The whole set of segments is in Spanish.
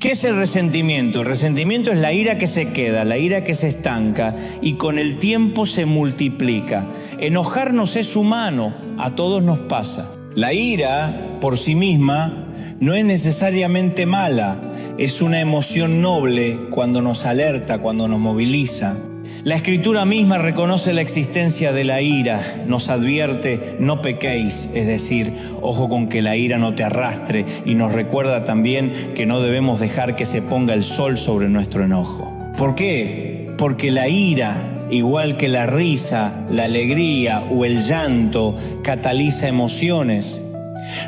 ¿Qué es el resentimiento? El resentimiento es la ira que se queda, la ira que se estanca y con el tiempo se multiplica. Enojarnos es humano, a todos nos pasa. La ira, por sí misma, no es necesariamente mala, es una emoción noble cuando nos alerta, cuando nos moviliza. La Escritura misma reconoce la existencia de la ira, nos advierte, no pequéis, es decir, ojo con que la ira no te arrastre, y nos recuerda también que no debemos dejar que se ponga el sol sobre nuestro enojo. ¿Por qué? Porque la ira, igual que la risa, la alegría o el llanto, cataliza emociones.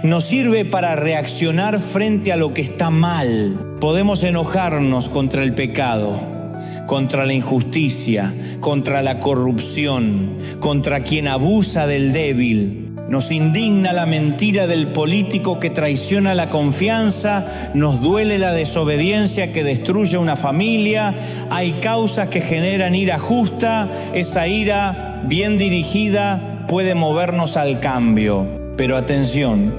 Nos sirve para reaccionar frente a lo que está mal. Podemos enojarnos contra el pecado, contra la injusticia, contra la corrupción, contra quien abusa del débil. Nos indigna la mentira del político que traiciona la confianza, nos duele la desobediencia que destruye una familia, hay causas que generan ira justa, esa ira bien dirigida puede movernos al cambio. Pero atención,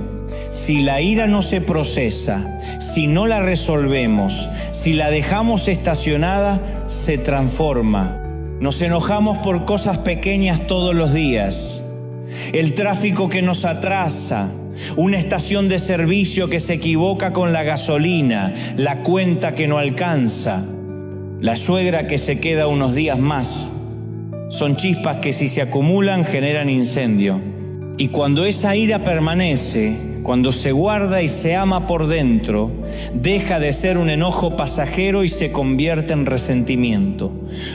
si la ira no se procesa, si no la resolvemos, si la dejamos estacionada, se transforma. Nos enojamos por cosas pequeñas todos los días. El tráfico que nos atrasa, una estación de servicio que se equivoca con la gasolina, la cuenta que no alcanza, la suegra que se queda unos días más. Son chispas que si se acumulan generan incendio. Y cuando esa ira permanece, cuando se guarda y se ama por dentro, deja de ser un enojo pasajero y se convierte en resentimiento.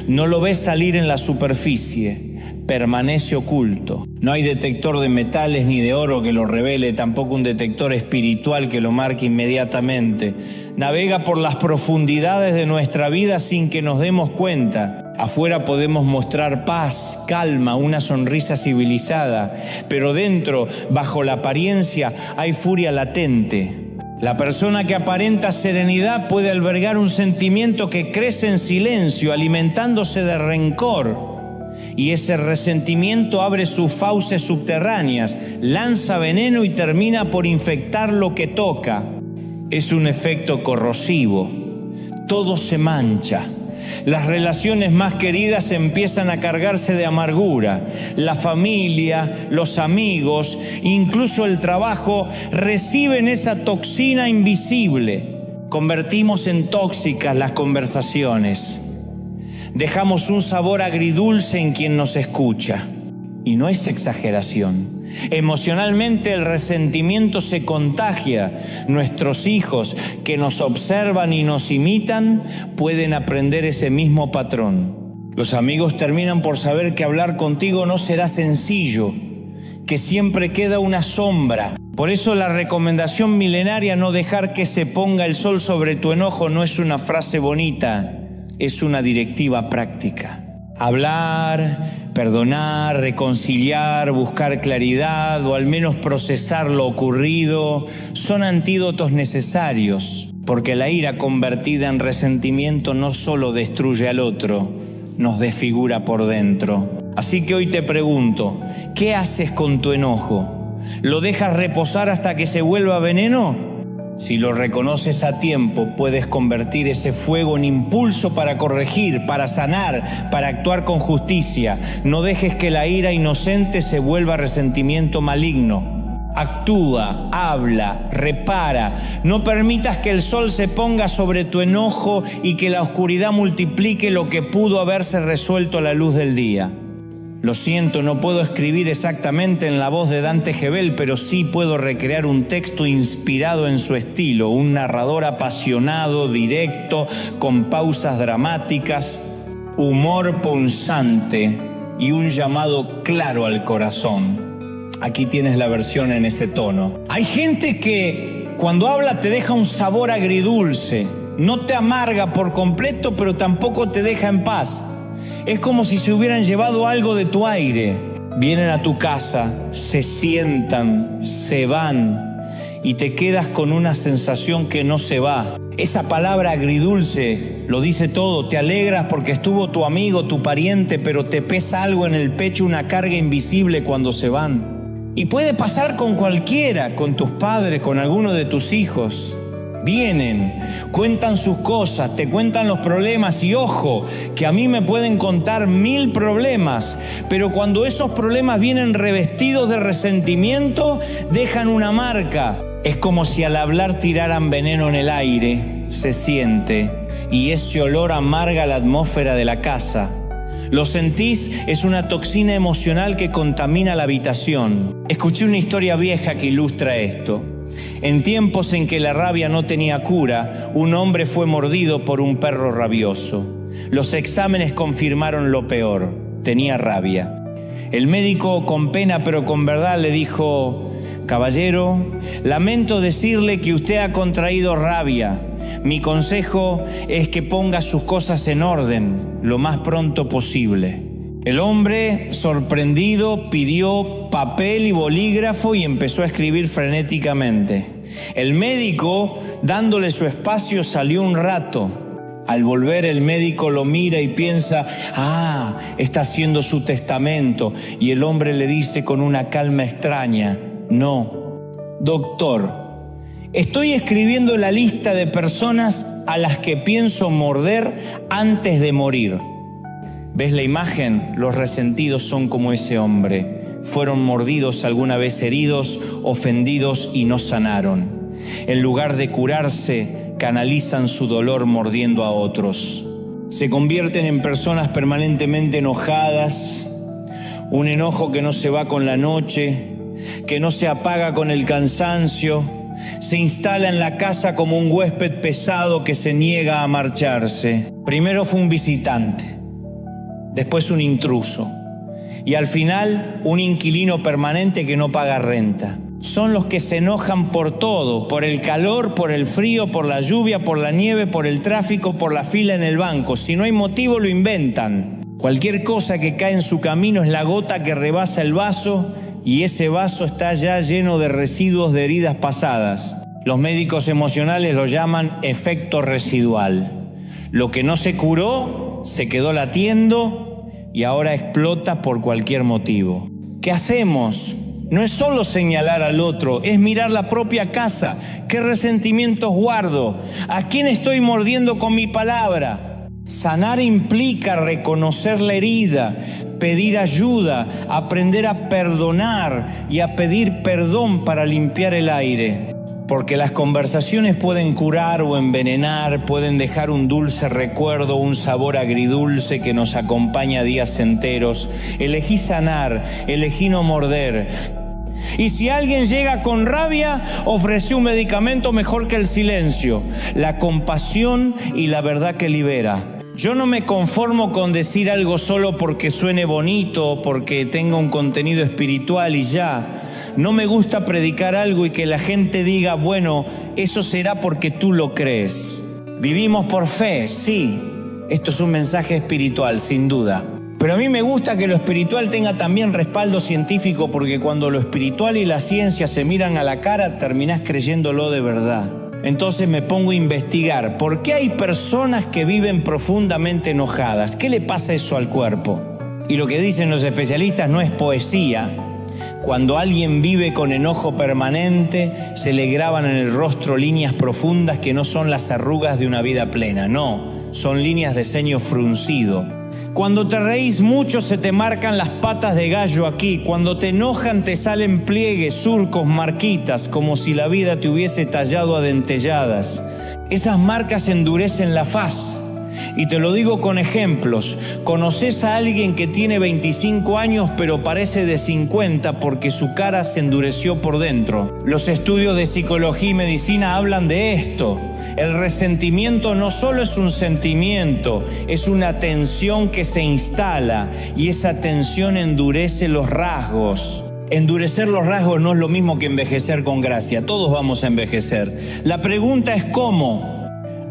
No lo ves salir en la superficie, permanece oculto. No hay detector de metales ni de oro que lo revele, tampoco un detector espiritual que lo marque inmediatamente. Navega por las profundidades de nuestra vida sin que nos demos cuenta. Afuera podemos mostrar paz, calma, una sonrisa civilizada, pero dentro, bajo la apariencia, hay furia latente. La persona que aparenta serenidad puede albergar un sentimiento que crece en silencio, alimentándose de rencor. Y ese resentimiento abre sus fauces subterráneas, lanza veneno y termina por infectar lo que toca. Es un efecto corrosivo. Todo se mancha. Las relaciones más queridas empiezan a cargarse de amargura. La familia, los amigos, incluso el trabajo reciben esa toxina invisible. Convertimos en tóxicas las conversaciones. Dejamos un sabor agridulce en quien nos escucha. Y no es exageración. Emocionalmente el resentimiento se contagia. Nuestros hijos que nos observan y nos imitan pueden aprender ese mismo patrón. Los amigos terminan por saber que hablar contigo no será sencillo, que siempre queda una sombra. Por eso la recomendación milenaria, no dejar que se ponga el sol sobre tu enojo, no es una frase bonita, es una directiva práctica. Hablar, perdonar, reconciliar, buscar claridad o al menos procesar lo ocurrido son antídotos necesarios, porque la ira convertida en resentimiento no solo destruye al otro, nos desfigura por dentro. Así que hoy te pregunto, ¿qué haces con tu enojo? ¿Lo dejas reposar hasta que se vuelva veneno? Si lo reconoces a tiempo, puedes convertir ese fuego en impulso para corregir, para sanar, para actuar con justicia. No dejes que la ira inocente se vuelva resentimiento maligno. Actúa, habla, repara. No permitas que el sol se ponga sobre tu enojo y que la oscuridad multiplique lo que pudo haberse resuelto a la luz del día. Lo siento, no puedo escribir exactamente en la voz de Dante Gebel, pero sí puedo recrear un texto inspirado en su estilo, un narrador apasionado, directo, con pausas dramáticas, humor punzante y un llamado claro al corazón. Aquí tienes la versión en ese tono. Hay gente que cuando habla te deja un sabor agridulce, no te amarga por completo, pero tampoco te deja en paz. Es como si se hubieran llevado algo de tu aire. Vienen a tu casa, se sientan, se van y te quedas con una sensación que no se va. Esa palabra agridulce lo dice todo. Te alegras porque estuvo tu amigo, tu pariente, pero te pesa algo en el pecho, una carga invisible cuando se van. Y puede pasar con cualquiera, con tus padres, con alguno de tus hijos. Vienen, cuentan sus cosas, te cuentan los problemas y ojo, que a mí me pueden contar 1000 problemas, pero cuando esos problemas vienen revestidos de resentimiento, dejan una marca. Es como si al hablar tiraran veneno en el aire, se siente, y ese olor amarga la atmósfera de la casa. Lo sentís, es una toxina emocional que contamina la habitación. Escuché una historia vieja que ilustra esto. En tiempos en que la rabia no tenía cura, un hombre fue mordido por un perro rabioso. Los exámenes confirmaron lo peor: tenía rabia. El médico, con pena pero con verdad, le dijo: caballero, lamento decirle que usted ha contraído rabia. Mi consejo es que ponga sus cosas en orden lo más pronto posible. El hombre, sorprendido, pidió papel y bolígrafo y empezó a escribir frenéticamente. El médico, dándole su espacio, salió un rato. Al volver, el médico lo mira y piensa: está haciendo su testamento. Y el hombre le dice con una calma extraña: no, doctor, estoy escribiendo la lista de personas a las que pienso morder antes de morir. ¿Ves la imagen? Los resentidos son como ese hombre. Fueron mordidos, alguna vez heridos, ofendidos y no sanaron. En lugar de curarse, canalizan su dolor mordiendo a otros. Se convierten en personas permanentemente enojadas, un enojo que no se va con la noche, que no se apaga con el cansancio. Se instala en la casa como un huésped pesado que se niega a marcharse. Primero fue un visitante, después un intruso y al final un inquilino permanente que no paga renta. Son los que se enojan por todo, por el calor, por el frío, por la lluvia, por la nieve, por el tráfico, por la fila en el banco. Si no hay motivo, lo inventan. Cualquier cosa que cae en su camino es la gota que rebasa el vaso, y ese vaso está ya lleno de residuos de heridas pasadas. Los médicos emocionales lo llaman efecto residual. Lo que no se curó se quedó latiendo y ahora explota por cualquier motivo. ¿Qué hacemos? No es solo señalar al otro, es mirar la propia casa. ¿Qué resentimientos guardo? ¿A quién estoy mordiendo con mi palabra? Sanar implica reconocer la herida, pedir ayuda, aprender a perdonar y a pedir perdón para limpiar el aire. Porque las conversaciones pueden curar o envenenar, pueden dejar un dulce recuerdo, un sabor agridulce que nos acompaña días enteros. Elegí sanar, elegí no morder. Y si alguien llega con rabia, ofrece un medicamento mejor que el silencio: la compasión y la verdad que libera. Yo no me conformo con decir algo solo porque suene bonito, porque tenga un contenido espiritual y ya. No me gusta predicar algo y que la gente diga: bueno, eso será porque tú lo crees. Vivimos por fe, sí. Esto es un mensaje espiritual, sin duda. Pero a mí me gusta que lo espiritual tenga también respaldo científico, porque cuando lo espiritual y la ciencia se miran a la cara, terminás creyéndolo de verdad. Entonces me pongo a investigar. ¿Por qué hay personas que viven profundamente enojadas? ¿Qué le pasa eso al cuerpo? Y lo que dicen los especialistas no es poesía. Cuando alguien vive con enojo permanente, se le graban en el rostro líneas profundas que no son las arrugas de una vida plena, no, son líneas de ceño fruncido. Cuando te reís mucho se te marcan las patas de gallo aquí. Cuando te enojan te salen pliegues, surcos, marquitas, como si la vida te hubiese tallado a dentelladas. Esas marcas endurecen la faz. Y te lo digo con ejemplos. Conoces a alguien que tiene 25 años pero parece de 50 porque su cara se endureció por dentro. Los estudios de psicología y medicina hablan de esto. El resentimiento no solo es un sentimiento, es una tensión que se instala y esa tensión endurece los rasgos. Endurecer los rasgos no es lo mismo que envejecer con gracia. Todos vamos a envejecer. La pregunta es ¿cómo?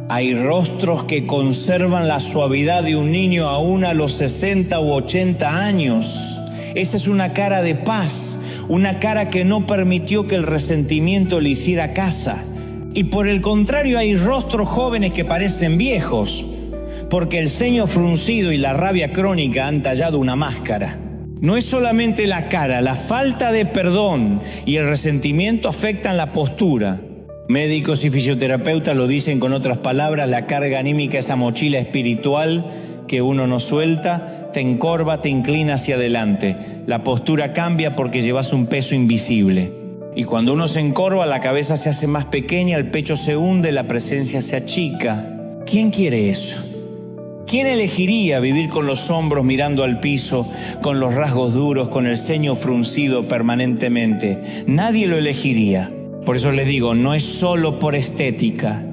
Hay rostros que conservan la suavidad de un niño aún a los 60 u 80 años. Esa es una cara de paz, una cara que no permitió que el resentimiento le hiciera casa. Y por el contrario, hay rostros jóvenes que parecen viejos, porque el ceño fruncido y la rabia crónica han tallado una máscara. No es solamente la cara, la falta de perdón y el resentimiento afectan la postura. Médicos y fisioterapeutas lo dicen con otras palabras, la carga anímica, esa mochila espiritual que uno no suelta, te encorva, te inclina hacia adelante. La postura cambia porque llevas un peso invisible. Y cuando uno se encorva, la cabeza se hace más pequeña, el pecho se hunde, la presencia se achica. ¿Quién quiere eso? ¿Quién elegiría vivir con los hombros mirando al piso, con los rasgos duros, con el ceño fruncido permanentemente? Nadie lo elegiría. Por eso les digo, no es solo por estética,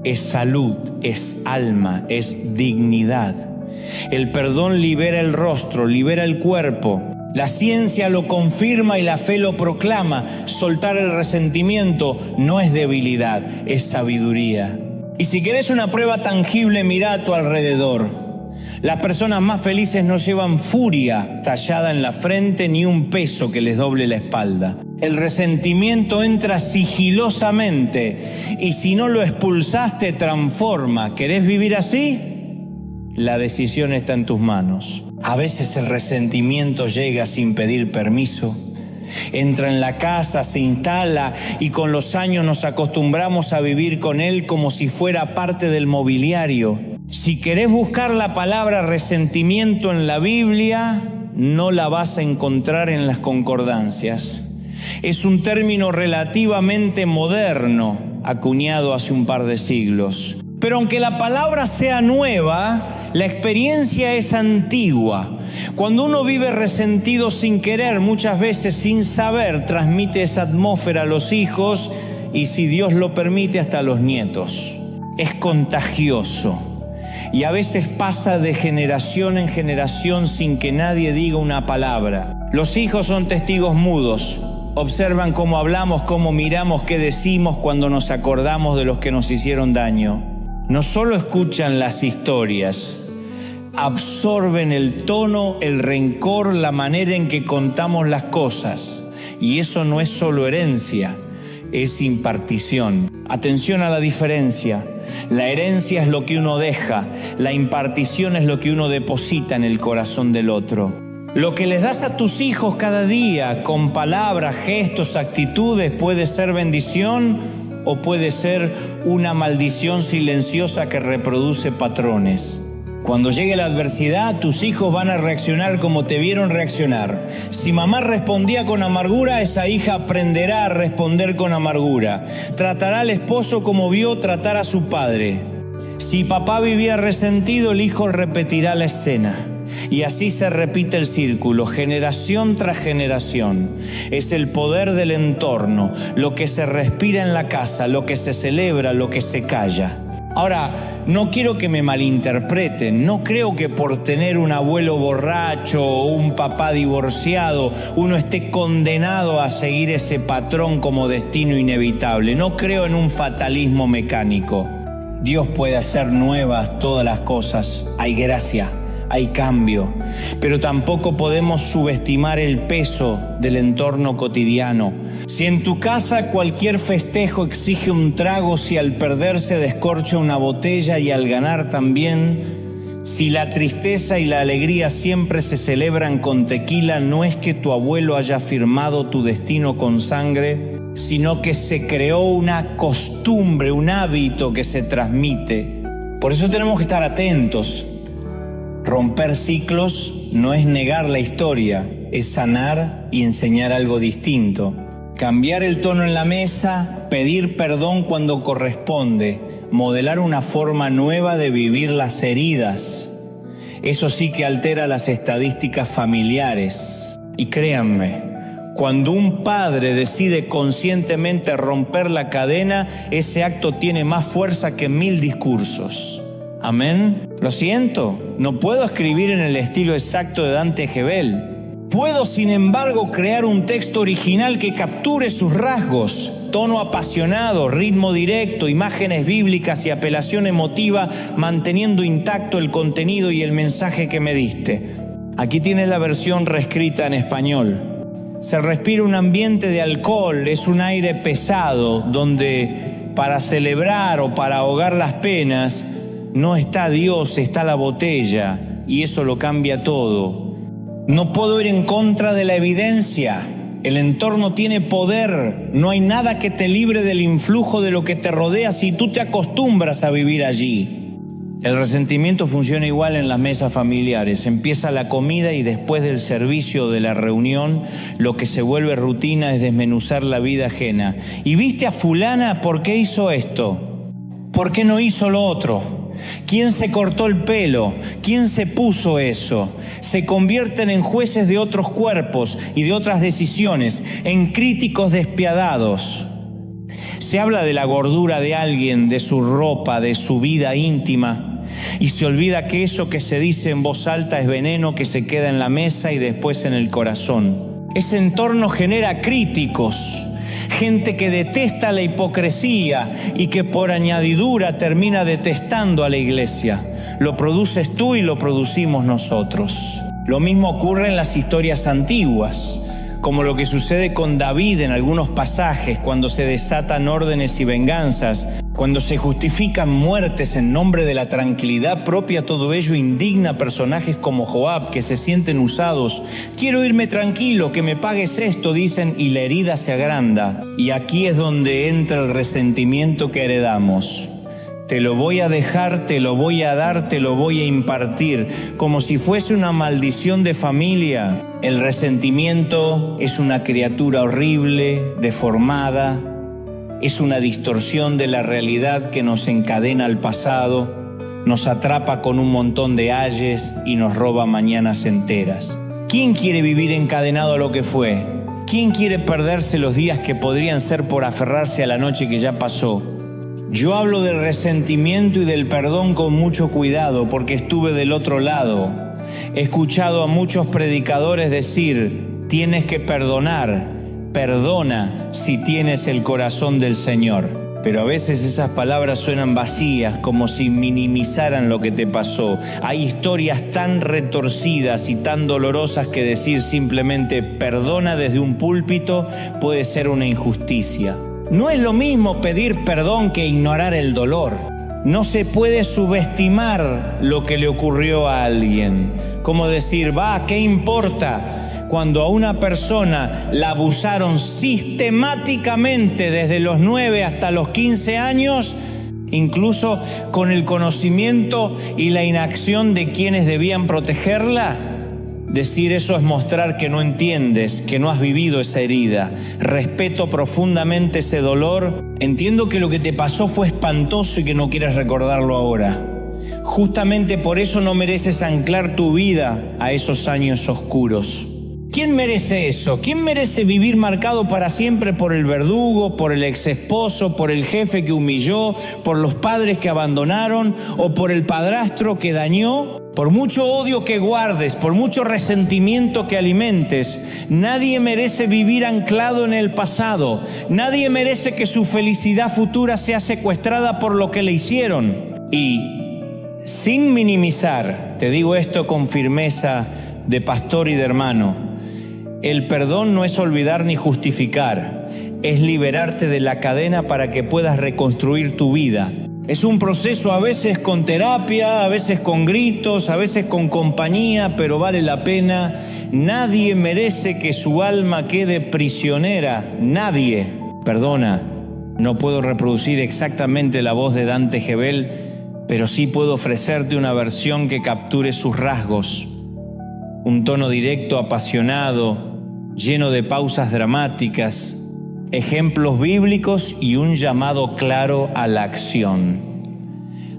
es salud, es alma, es dignidad. El perdón libera el rostro, libera el cuerpo. La ciencia lo confirma y la fe lo proclama. Soltar el resentimiento no es debilidad, es sabiduría. Y si querés una prueba tangible, mira a tu alrededor. Las personas más felices no llevan furia tallada en la frente ni un peso que les doble la espalda. El resentimiento entra sigilosamente y si no lo expulsás te transforma. ¿Querés vivir así? La decisión está en tus manos. A veces el resentimiento llega sin pedir permiso. Entra en la casa, se instala y con los años nos acostumbramos a vivir con él como si fuera parte del mobiliario. Si querés buscar la palabra resentimiento en la Biblia, no la vas a encontrar en las concordancias. Es un término relativamente moderno, acuñado hace un par de siglos. Pero aunque la palabra sea nueva, la experiencia es antigua. Cuando uno vive resentido sin querer, muchas veces sin saber, transmite esa atmósfera a los hijos y, si Dios lo permite, hasta a los nietos. Es contagioso y a veces pasa de generación en generación sin que nadie diga una palabra. Los hijos son testigos mudos. Observan cómo hablamos, cómo miramos, qué decimos cuando nos acordamos de los que nos hicieron daño. No solo escuchan las historias, absorben el tono, el rencor, la manera en que contamos las cosas. Y eso no es solo herencia, es impartición. Atención a la diferencia. La herencia es lo que uno deja, la impartición es lo que uno deposita en el corazón del otro. Lo que les das a tus hijos cada día, con palabras, gestos, actitudes, puede ser bendición o puede ser una maldición silenciosa que reproduce patrones. Cuando llegue la adversidad, tus hijos van a reaccionar como te vieron reaccionar. Si mamá respondía con amargura, esa hija aprenderá a responder con amargura. Tratará al esposo como vio tratar a su padre. Si papá vivía resentido, el hijo repetirá la escena. Y así se repite el círculo, generación tras generación. Es el poder del entorno, lo que se respira en la casa, lo que se celebra, lo que se calla. Ahora, no quiero que me malinterpreten, no creo que por tener un abuelo borracho o un papá divorciado uno esté condenado a seguir ese patrón como destino inevitable. No creo en un fatalismo mecánico. Dios puede hacer nuevas todas las cosas, hay gracia. Hay cambio, pero tampoco podemos subestimar el peso del entorno cotidiano. Si en tu casa cualquier festejo exige un trago, si al perder se descorcha una botella y al ganar también, si la tristeza y la alegría siempre se celebran con tequila, no es que tu abuelo haya firmado tu destino con sangre, sino que se creó una costumbre, un hábito que se transmite. Por eso tenemos que estar atentos. Romper ciclos no es negar la historia, es sanar y enseñar algo distinto. Cambiar el tono en la mesa, pedir perdón cuando corresponde, modelar una forma nueva de vivir las heridas. Eso sí que altera las estadísticas familiares. Y créanme, cuando un padre decide conscientemente romper la cadena, ese acto tiene más fuerza que 1000 discursos. Amén. Lo siento, no puedo escribir en el estilo exacto de Dante Gebel. Puedo, sin embargo, crear un texto original que capture sus rasgos, tono apasionado, ritmo directo, imágenes bíblicas y apelación emotiva, manteniendo intacto el contenido y el mensaje que me diste. Aquí tienes la versión reescrita en español. Se respira un ambiente de alcohol, es un aire pesado, donde para celebrar o para ahogar las penas, no está Dios, está la botella, y eso lo cambia todo. No puedo ir en contra de la evidencia. El entorno tiene poder, no hay nada que te libre del influjo de lo que te rodea si tú te acostumbras a vivir allí. El resentimiento funciona igual en las mesas familiares. Empieza la comida y después del servicio de la reunión, lo que se vuelve rutina es desmenuzar la vida ajena. ¿Y viste a fulana por qué hizo esto? ¿Por qué no hizo lo otro? ¿Quién se cortó el pelo? ¿Quién se puso eso? Se convierten en jueces de otros cuerpos y de otras decisiones, en críticos despiadados. Se habla de la gordura de alguien, de su ropa, de su vida íntima, y se olvida que eso que se dice en voz alta es veneno que se queda en la mesa y después en el corazón. Ese entorno genera críticos, gente que detesta la hipocresía y que por añadidura termina detestando a la iglesia. Lo produces tú y lo producimos nosotros. Lo mismo ocurre en las historias antiguas, como lo que sucede con David en algunos pasajes, cuando se desatan órdenes y venganzas, cuando se justifican muertes en nombre de la tranquilidad propia. Todo ello indigna a personajes como Joab, que se sienten usados. Quiero irme tranquilo, que me pagues esto, dicen, y la herida se agranda. Y aquí es donde entra el resentimiento que heredamos. Te lo voy a dejar, te lo voy a dar, te lo voy a impartir, como si fuese una maldición de familia. El resentimiento es una criatura horrible, deformada, es una distorsión de la realidad que nos encadena al pasado, nos atrapa con un montón de ayes y nos roba mañanas enteras. ¿Quién quiere vivir encadenado a lo que fue? ¿Quién quiere perderse los días que podrían ser por aferrarse a la noche que ya pasó? Yo hablo del resentimiento y del perdón con mucho cuidado, porque estuve del otro lado. He escuchado a muchos predicadores decir: tienes que perdonar, perdona si tienes el corazón del Señor. Pero a veces esas palabras suenan vacías, como si minimizaran lo que te pasó. Hay historias tan retorcidas y tan dolorosas que decir simplemente perdona desde un púlpito puede ser una injusticia. No es lo mismo pedir perdón que ignorar el dolor. No se puede subestimar lo que le ocurrió a alguien. Como decir, ¿qué importa? Cuando a una persona la abusaron sistemáticamente desde los 9 hasta los 15 años, incluso con el conocimiento y la inacción de quienes debían protegerla, decir eso es mostrar que no entiendes, que no has vivido esa herida. Respeto profundamente ese dolor. Entiendo que lo que te pasó fue espantoso y que no quieres recordarlo ahora. Justamente por eso no mereces anclar tu vida a esos años oscuros. ¿Quién merece eso? ¿Quién merece vivir marcado para siempre por el verdugo, por el exesposo, por el jefe que humilló, por los padres que abandonaron o por el padrastro que dañó? Por mucho odio que guardes, por mucho resentimiento que alimentes, nadie merece vivir anclado en el pasado. Nadie merece que su felicidad futura sea secuestrada por lo que le hicieron. Y sin minimizar, te digo esto con firmeza de pastor y de hermano, el perdón no es olvidar ni justificar, es liberarte de la cadena para que puedas reconstruir tu vida. Es un proceso a veces con terapia, a veces con gritos, a veces con compañía, pero vale la pena. Nadie merece que su alma quede prisionera, nadie. Perdona, no puedo reproducir exactamente la voz de Dante Gebel, pero sí puedo ofrecerte una versión que capture sus rasgos. Un tono directo, apasionado, lleno de pausas dramáticas, ejemplos bíblicos y un llamado claro a la acción.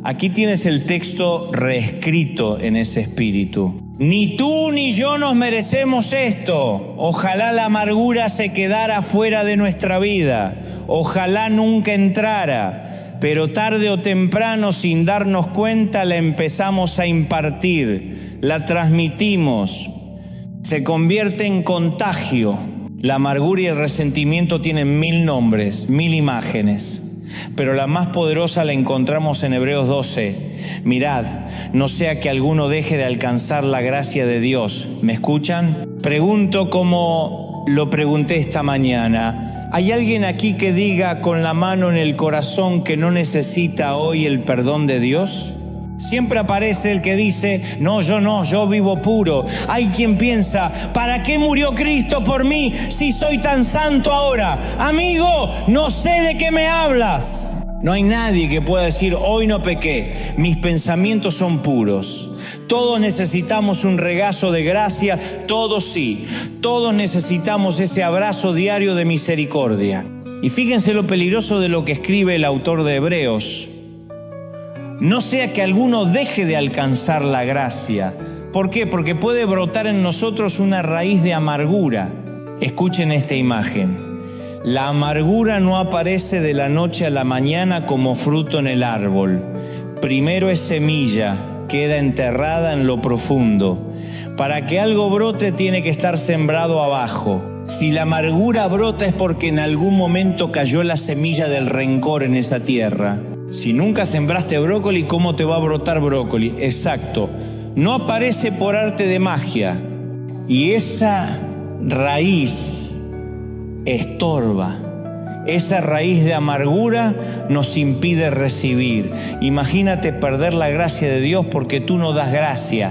Aquí tienes el texto reescrito en ese espíritu. Ni tú ni yo nos merecemos esto. Ojalá la amargura se quedara fuera de nuestra vida. Ojalá nunca entrara. Pero tarde o temprano, sin darnos cuenta, la empezamos a impartir. La transmitimos. Se convierte en contagio. La amargura y el resentimiento tienen 1000 nombres, 1000 imágenes, pero la más poderosa la encontramos en Hebreos 12. Mirad, no sea que alguno deje de alcanzar la gracia de Dios. ¿Me escuchan? Pregunto como lo pregunté esta mañana. ¿Hay alguien aquí que diga con la mano en el corazón que no necesita hoy el perdón de Dios? Siempre aparece el que dice, no, yo vivo puro. Hay quien piensa, ¿para qué murió Cristo por mí si soy tan santo ahora? Amigo, no sé de qué me hablas. No hay nadie que pueda decir, hoy no pequé, mis pensamientos son puros. Todos necesitamos un regazo de gracia, todos sí. Todos necesitamos ese abrazo diario de misericordia. Y fíjense lo peligroso de lo que escribe el autor de Hebreos. No sea que alguno deje de alcanzar la gracia. ¿Por qué? Porque puede brotar en nosotros una raíz de amargura. Escuchen esta imagen. La amargura no aparece de la noche a la mañana como fruto en el árbol. Primero es semilla, queda enterrada en lo profundo. Para que algo brote tiene que estar sembrado abajo. Si la amargura brota es porque en algún momento cayó la semilla del rencor en esa tierra. Si nunca sembraste brócoli, ¿cómo te va a brotar brócoli? Exacto. No aparece por arte de magia. Y esa raíz estorba. Esa raíz de amargura nos impide recibir. Imagínate perder la gracia de Dios porque tú no das gracia.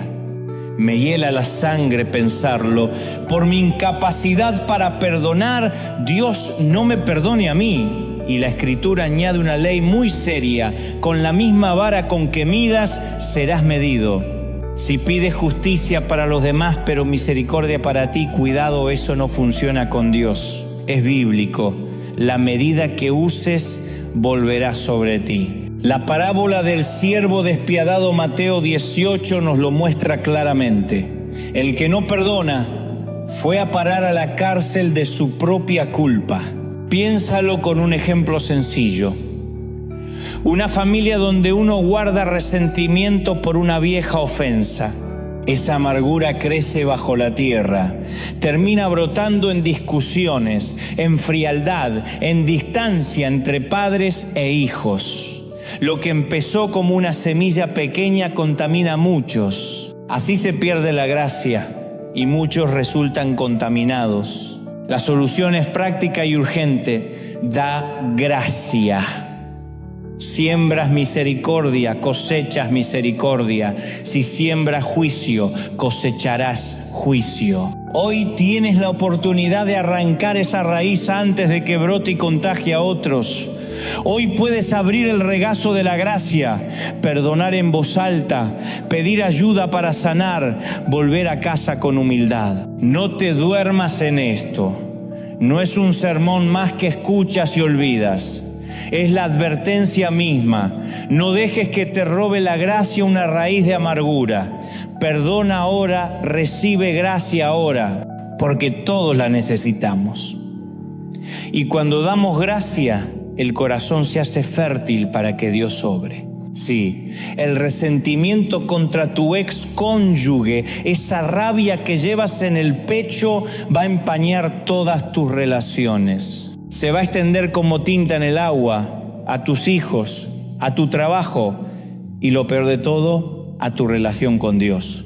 Me hiela la sangre pensarlo. Por mi incapacidad para perdonar, Dios no me perdone a mí. Y la Escritura añade una ley muy seria. Con la misma vara con que midas, serás medido. Si pides justicia para los demás, pero misericordia para ti, cuidado, eso no funciona con Dios. Es bíblico. La medida que uses volverá sobre ti. La parábola del siervo despiadado, Mateo 18, nos lo muestra claramente. El que no perdona fue a parar a la cárcel de su propia culpa. Piénsalo con un ejemplo sencillo. Una familia donde uno guarda resentimiento por una vieja ofensa. Esa amargura crece bajo la tierra, termina brotando en discusiones, en frialdad, en distancia entre padres e hijos. Lo que empezó como una semilla pequeña contamina a muchos. Así se pierde la gracia y muchos resultan contaminados. La solución es práctica y urgente. Da gracia. Siembras misericordia, cosechas misericordia. Si siembras juicio, cosecharás juicio. Hoy tienes la oportunidad de arrancar esa raíz antes de que brote y contagie a otros. Hoy puedes abrir el regazo de la gracia, perdonar en voz alta, pedir ayuda para sanar, volver a casa con humildad. No te duermas en esto. No es un sermón más que escuchas y olvidas. Es la advertencia misma. No dejes que te robe la gracia una raíz de amargura. Perdona ahora, recibe gracia ahora, porque todos la necesitamos. Y cuando damos gracia, el corazón se hace fértil para que Dios obre. Sí, el resentimiento contra tu ex cónyuge, esa rabia que llevas en el pecho, va a empañar todas tus relaciones. Se va a extender como tinta en el agua a tus hijos, a tu trabajo y, lo peor de todo, a tu relación con Dios.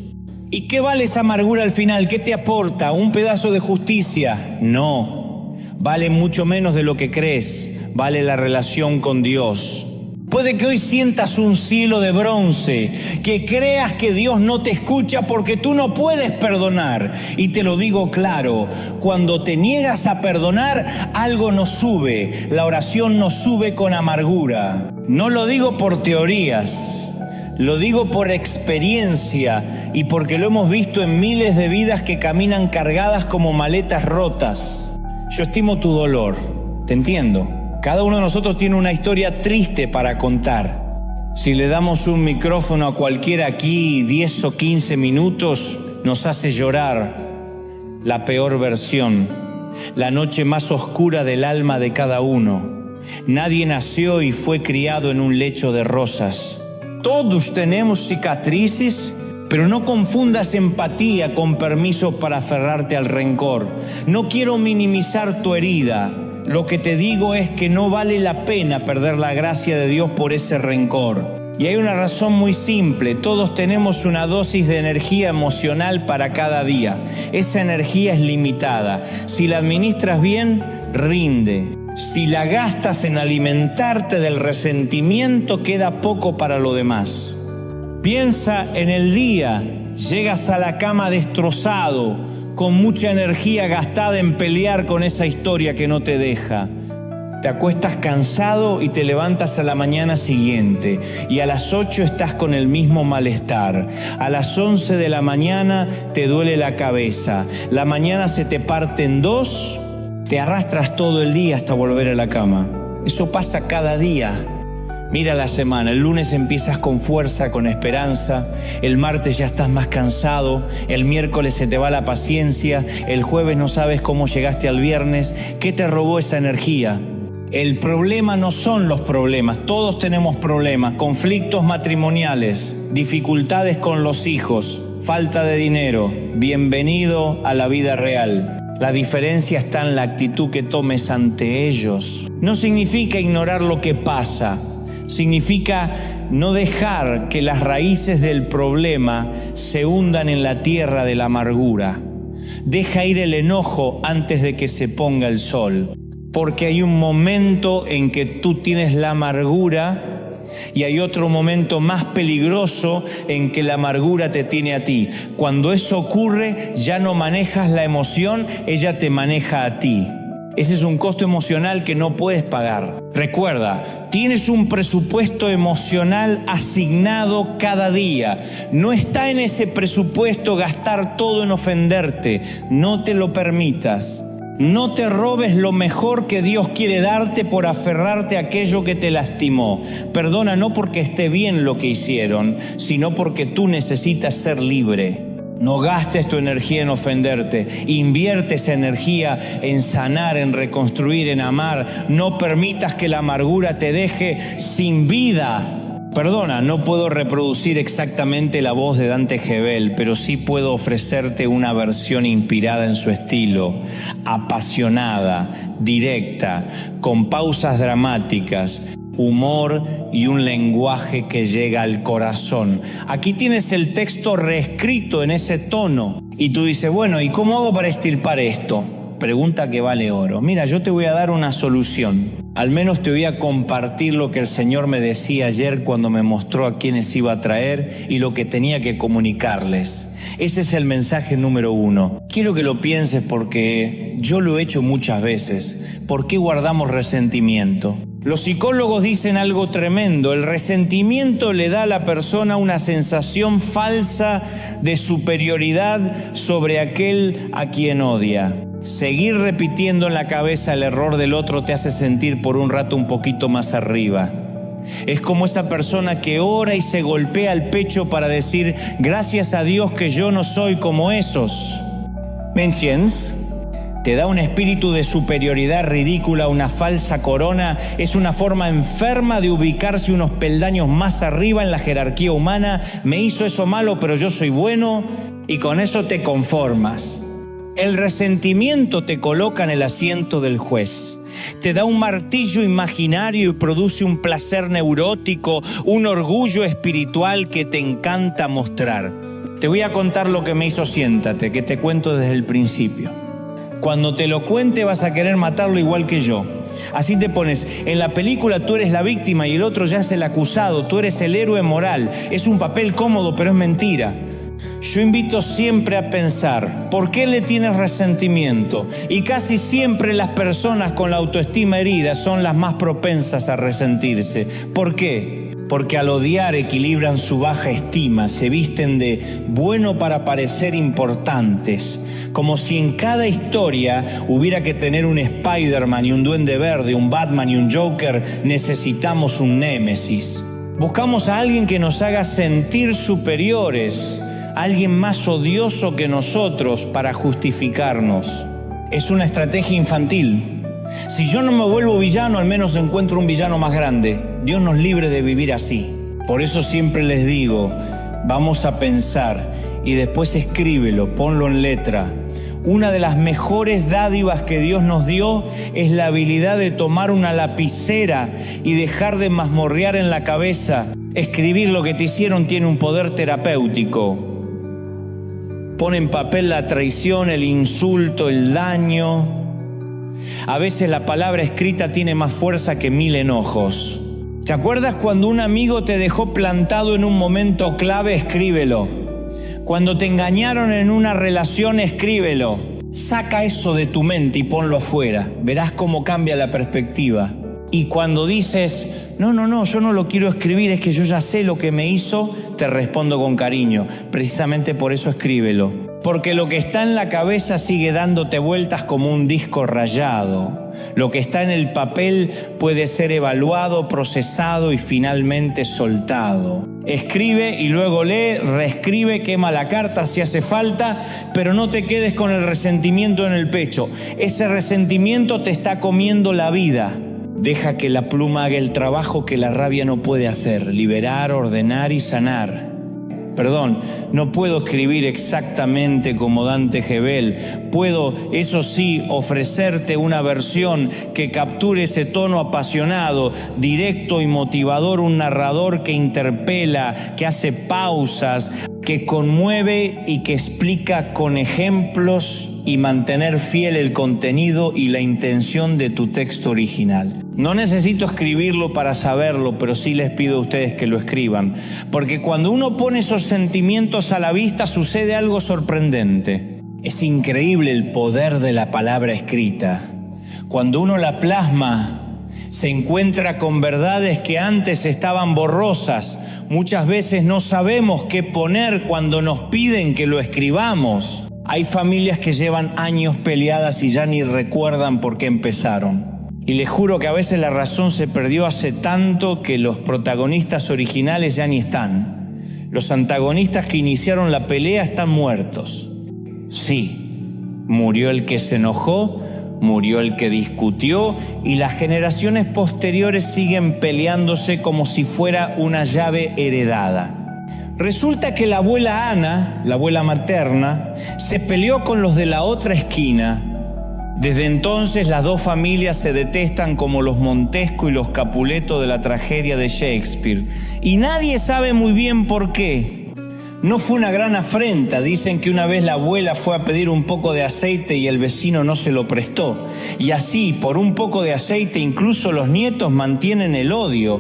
¿Y qué vale esa amargura al final? ¿Qué te aporta? ¿Un pedazo de justicia? No, vale mucho menos de lo que crees. Vale la relación con Dios. Puede que hoy sientas un cielo de bronce, que creas que Dios no te escucha porque tú no puedes perdonar. Y te lo digo claro, cuando te niegas a perdonar, algo nos sube. La oración nos sube con amargura. No lo digo por teorías, lo digo por experiencia y porque lo hemos visto en miles de vidas que caminan cargadas como maletas rotas. Yo estimo tu dolor, te entiendo. Cada uno de nosotros tiene una historia triste para contar. Si le damos un micrófono a cualquiera aquí 10 o 15 minutos, nos hace llorar la peor versión, la noche más oscura del alma de cada uno. Nadie nació y fue criado en un lecho de rosas. Todos tenemos cicatrices, pero no confundas empatía con permiso para aferrarte al rencor. No quiero minimizar tu herida. Lo que te digo es que no vale la pena perder la gracia de Dios por ese rencor. Y hay una razón muy simple. Todos tenemos una dosis de energía emocional para cada día. Esa energía es limitada. Si la administras bien, rinde. Si la gastas en alimentarte del resentimiento, queda poco para lo demás. Piensa en el día, llegas a la cama destrozado, con mucha energía gastada en pelear con esa historia que no te deja. Te acuestas cansado y te levantas a la mañana siguiente y a las 8 estás con el mismo malestar. A las 11 de la mañana te duele la cabeza. La mañana se te parte en dos, te arrastras todo el día hasta volver a la cama. Eso pasa cada día. Mira la semana, el lunes empiezas con fuerza, con esperanza, el martes ya estás más cansado, el miércoles se te va la paciencia, el jueves no sabes cómo llegaste al viernes. ¿Qué te robó esa energía? El problema no son los problemas, todos tenemos problemas, conflictos matrimoniales, dificultades con los hijos, falta de dinero. Bienvenido a la vida real. La diferencia está en la actitud que tomes ante ellos. No significa ignorar lo que pasa, significa no dejar que las raíces del problema se hundan en la tierra de la amargura. Deja ir el enojo antes de que se ponga el sol. Porque hay un momento en que tú tienes la amargura y hay otro momento más peligroso en que la amargura te tiene a ti. Cuando eso ocurre, ya no manejas la emoción, ella te maneja a ti. Ese es un costo emocional que no puedes pagar. Recuerda, tienes un presupuesto emocional asignado cada día. No está en ese presupuesto gastar todo en ofenderte. No te lo permitas. No te robes lo mejor que Dios quiere darte por aferrarte a aquello que te lastimó. Perdona no porque esté bien lo que hicieron, sino porque tú necesitas ser libre. No gastes tu energía en ofenderte. Invierte esa energía en sanar, en reconstruir, en amar. No permitas que la amargura te deje sin vida. Perdona, no puedo reproducir exactamente la voz de Dante Gebel, pero sí puedo ofrecerte una versión inspirada en su estilo, apasionada, directa, con pausas dramáticas, humor y un lenguaje que llega al corazón. Aquí tienes el texto reescrito en ese tono y tú dices, bueno, ¿y cómo hago para extirpar esto? Pregunta que vale oro. Mira, yo te voy a dar una solución. Al menos te voy a compartir lo que el Señor me decía ayer cuando me mostró a quiénes iba a traer y lo que tenía que comunicarles. Ese es el mensaje número 1. Quiero que lo pienses porque yo lo he hecho muchas veces. ¿Por qué guardamos resentimiento? Los psicólogos dicen algo tremendo. El resentimiento le da a la persona una sensación falsa de superioridad sobre aquel a quien odia. Seguir repitiendo en la cabeza el error del otro te hace sentir por un rato un poquito más arriba. Es como esa persona que ora y se golpea el pecho para decir, gracias a Dios que yo no soy como esos. ¿Me entiendes? Te da un espíritu de superioridad ridícula, una falsa corona. Es una forma enferma de ubicarse unos peldaños más arriba en la jerarquía humana. Me hizo eso malo, pero yo soy bueno, y con eso te conformas. El resentimiento te coloca en el asiento del juez. Te da un martillo imaginario y produce un placer neurótico, un orgullo espiritual que te encanta mostrar. Te voy a contar lo que me hizo Siéntate, que te cuento desde el principio. Cuando te lo cuente vas a querer matarlo igual que yo. Así te pones, en la película tú eres la víctima y el otro ya es el acusado, tú eres el héroe moral. Es un papel cómodo, pero es mentira. Yo invito siempre a pensar, ¿por qué le tienes resentimiento? Y casi siempre las personas con la autoestima herida son las más propensas a resentirse. ¿Por qué? Porque al odiar equilibran su baja estima, se visten de bueno para parecer importantes, como si en cada historia hubiera que tener un Spider-Man y un Duende Verde, un Batman y un Joker. Necesitamos un némesis. Buscamos a alguien que nos haga sentir superiores, alguien más odioso que nosotros para justificarnos. Es una estrategia infantil. Si yo no me vuelvo villano, al menos encuentro un villano más grande. Dios nos libre de vivir así. Por eso siempre les digo, vamos a pensar y después escríbelo, ponlo en letra. Una de las mejores dádivas que Dios nos dio es la habilidad de tomar una lapicera y dejar de mazmorrear en la cabeza. Escribir lo que te hicieron tiene un poder terapéutico. Pone en papel la traición, el insulto, el daño. A veces la palabra escrita tiene más fuerza que 1000 enojos. ¿Te acuerdas cuando un amigo te dejó plantado en un momento clave? Escríbelo. Cuando te engañaron en una relación, escríbelo. Saca eso de tu mente y ponlo afuera. Verás cómo cambia la perspectiva. Y cuando dices, no, yo no lo quiero escribir, es que yo ya sé lo que me hizo, te respondo con cariño. Precisamente por eso escríbelo. Porque lo que está en la cabeza sigue dándote vueltas como un disco rayado. Lo que está en el papel puede ser evaluado, procesado y finalmente soltado. Escribe y luego lee, reescribe, quema la carta si hace falta, pero no te quedes con el resentimiento en el pecho. Ese resentimiento te está comiendo la vida. Deja que la pluma haga el trabajo que la rabia no puede hacer: liberar, ordenar y sanar. Perdón, no puedo escribir exactamente como Dante Gebel. Puedo, eso sí, ofrecerte una versión que capture ese tono apasionado, directo y motivador, un narrador que interpela, que hace pausas, que conmueve y que explica con ejemplos, y mantener fiel el contenido y la intención de tu texto original. No necesito escribirlo para saberlo, pero sí les pido a ustedes que lo escriban, porque cuando uno pone esos sentimientos a la vista sucede algo sorprendente. Es increíble el poder de la palabra escrita. Cuando uno la plasma, se encuentra con verdades que antes estaban borrosas. Muchas veces no sabemos qué poner cuando nos piden que lo escribamos. Hay familias que llevan años peleadas y ya ni recuerdan por qué empezaron. Y les juro que a veces la razón se perdió hace tanto que los protagonistas originales ya ni están. Los antagonistas que iniciaron la pelea están muertos. Sí, murió el que se enojó, murió el que discutió, y las generaciones posteriores siguen peleándose como si fuera una llave heredada. Resulta que la abuela Ana, la abuela materna, se peleó con los de la otra esquina. Desde entonces las dos familias se detestan como los Montesco y los Capuleto de la tragedia de Shakespeare. Y nadie sabe muy bien por qué. No fue una gran afrenta. Dicen que una vez la abuela fue a pedir un poco de aceite y el vecino no se lo prestó. Y así, por un poco de aceite, incluso los nietos mantienen el odio.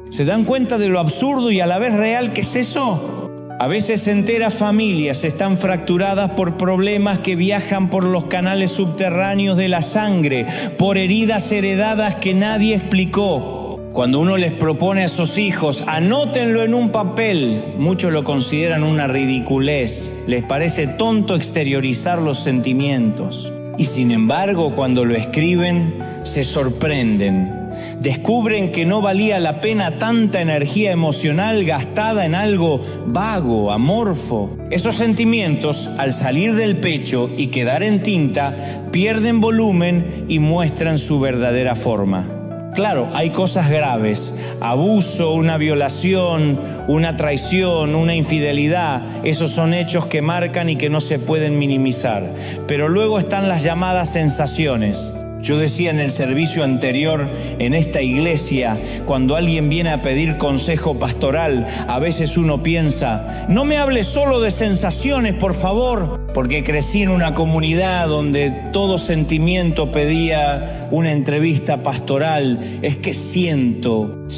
¿Se dan cuenta de lo absurdo y a la vez real que es eso? A veces enteras familias están fracturadas por problemas que viajan por los canales subterráneos de la sangre, por heridas heredadas que nadie explicó. Cuando uno les propone a esos hijos, anótenlo en un papel, muchos lo consideran una ridiculez. Les parece tonto exteriorizar los sentimientos. Y sin embargo, cuando lo escriben, se sorprenden. Descubren que no valía la pena tanta energía emocional gastada en algo vago, amorfo. Esos sentimientos, al salir del pecho y quedar en tinta, pierden volumen y muestran su verdadera forma. Claro, hay cosas graves: abuso, una violación, una traición, una infidelidad. Esos son hechos que marcan y que no se pueden minimizar. Pero luego están las llamadas sensaciones. Yo decía en el servicio anterior, en esta iglesia, cuando alguien viene a pedir consejo pastoral, a veces uno piensa, no me hable solo de sensaciones, por favor, porque crecí en una comunidad donde todo sentimiento pedía una entrevista pastoral. Es que siento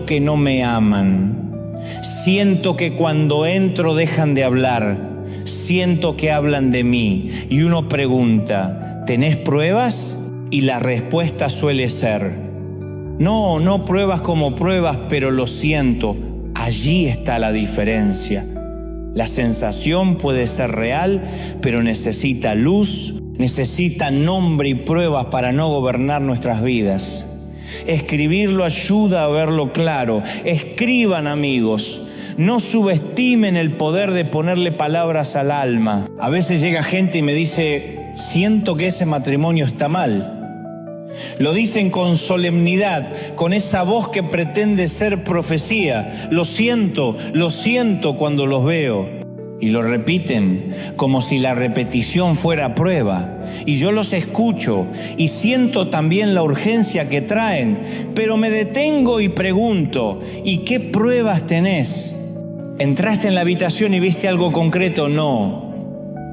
que no me aman. Siento que cuando entro dejan de hablar. Siento que hablan de mí. Y uno pregunta, ¿tenés pruebas? Y la respuesta suele ser, no pruebas como pruebas, pero lo siento. Allí está la diferencia. La sensación puede ser real, pero necesita luz, necesita nombre y pruebas para no gobernar nuestras vidas. Escribirlo ayuda a verlo claro. Escriban, amigos. No subestimen el poder de ponerle palabras al alma. A veces llega gente y me dice, siento que ese matrimonio está mal. Lo dicen con solemnidad, con esa voz que pretende ser profecía. Lo siento cuando los veo. Y lo repiten como si la repetición fuera prueba. Y yo los escucho y siento también la urgencia que traen, pero me detengo y pregunto, ¿y qué pruebas tenés? ¿Entraste en la habitación y viste algo concreto? No.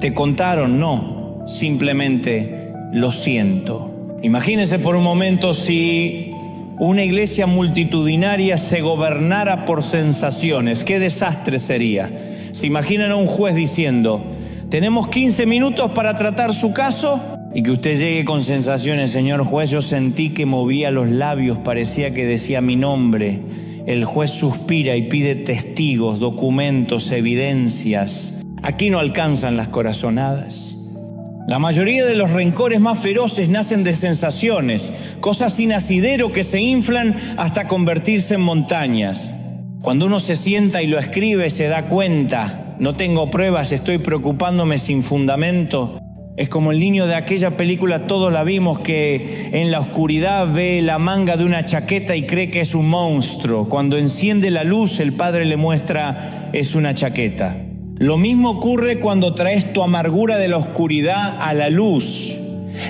¿Te contaron? No. Simplemente lo siento. Imagínense por un momento si una iglesia multitudinaria se gobernara por sensaciones, qué desastre sería. ¿Se imaginan a un juez diciendo, tenemos 15 minutos para tratar su caso? Y que usted llegue con sensaciones, señor juez, yo sentí que movía los labios, parecía que decía mi nombre. El juez suspira y pide testigos, documentos, evidencias. Aquí no alcanzan las corazonadas. La mayoría de los rencores más feroces nacen de sensaciones, cosas sin asidero que se inflan hasta convertirse en montañas. Cuando uno se sienta y lo escribe, se da cuenta, no tengo pruebas, estoy preocupándome sin fundamento. Es como el niño de aquella película, todos la vimos, que en la oscuridad ve la manga de una chaqueta y cree que es un monstruo. Cuando enciende la luz, el padre le muestra, es una chaqueta. Lo mismo ocurre cuando traes tu amargura de la oscuridad a la luz.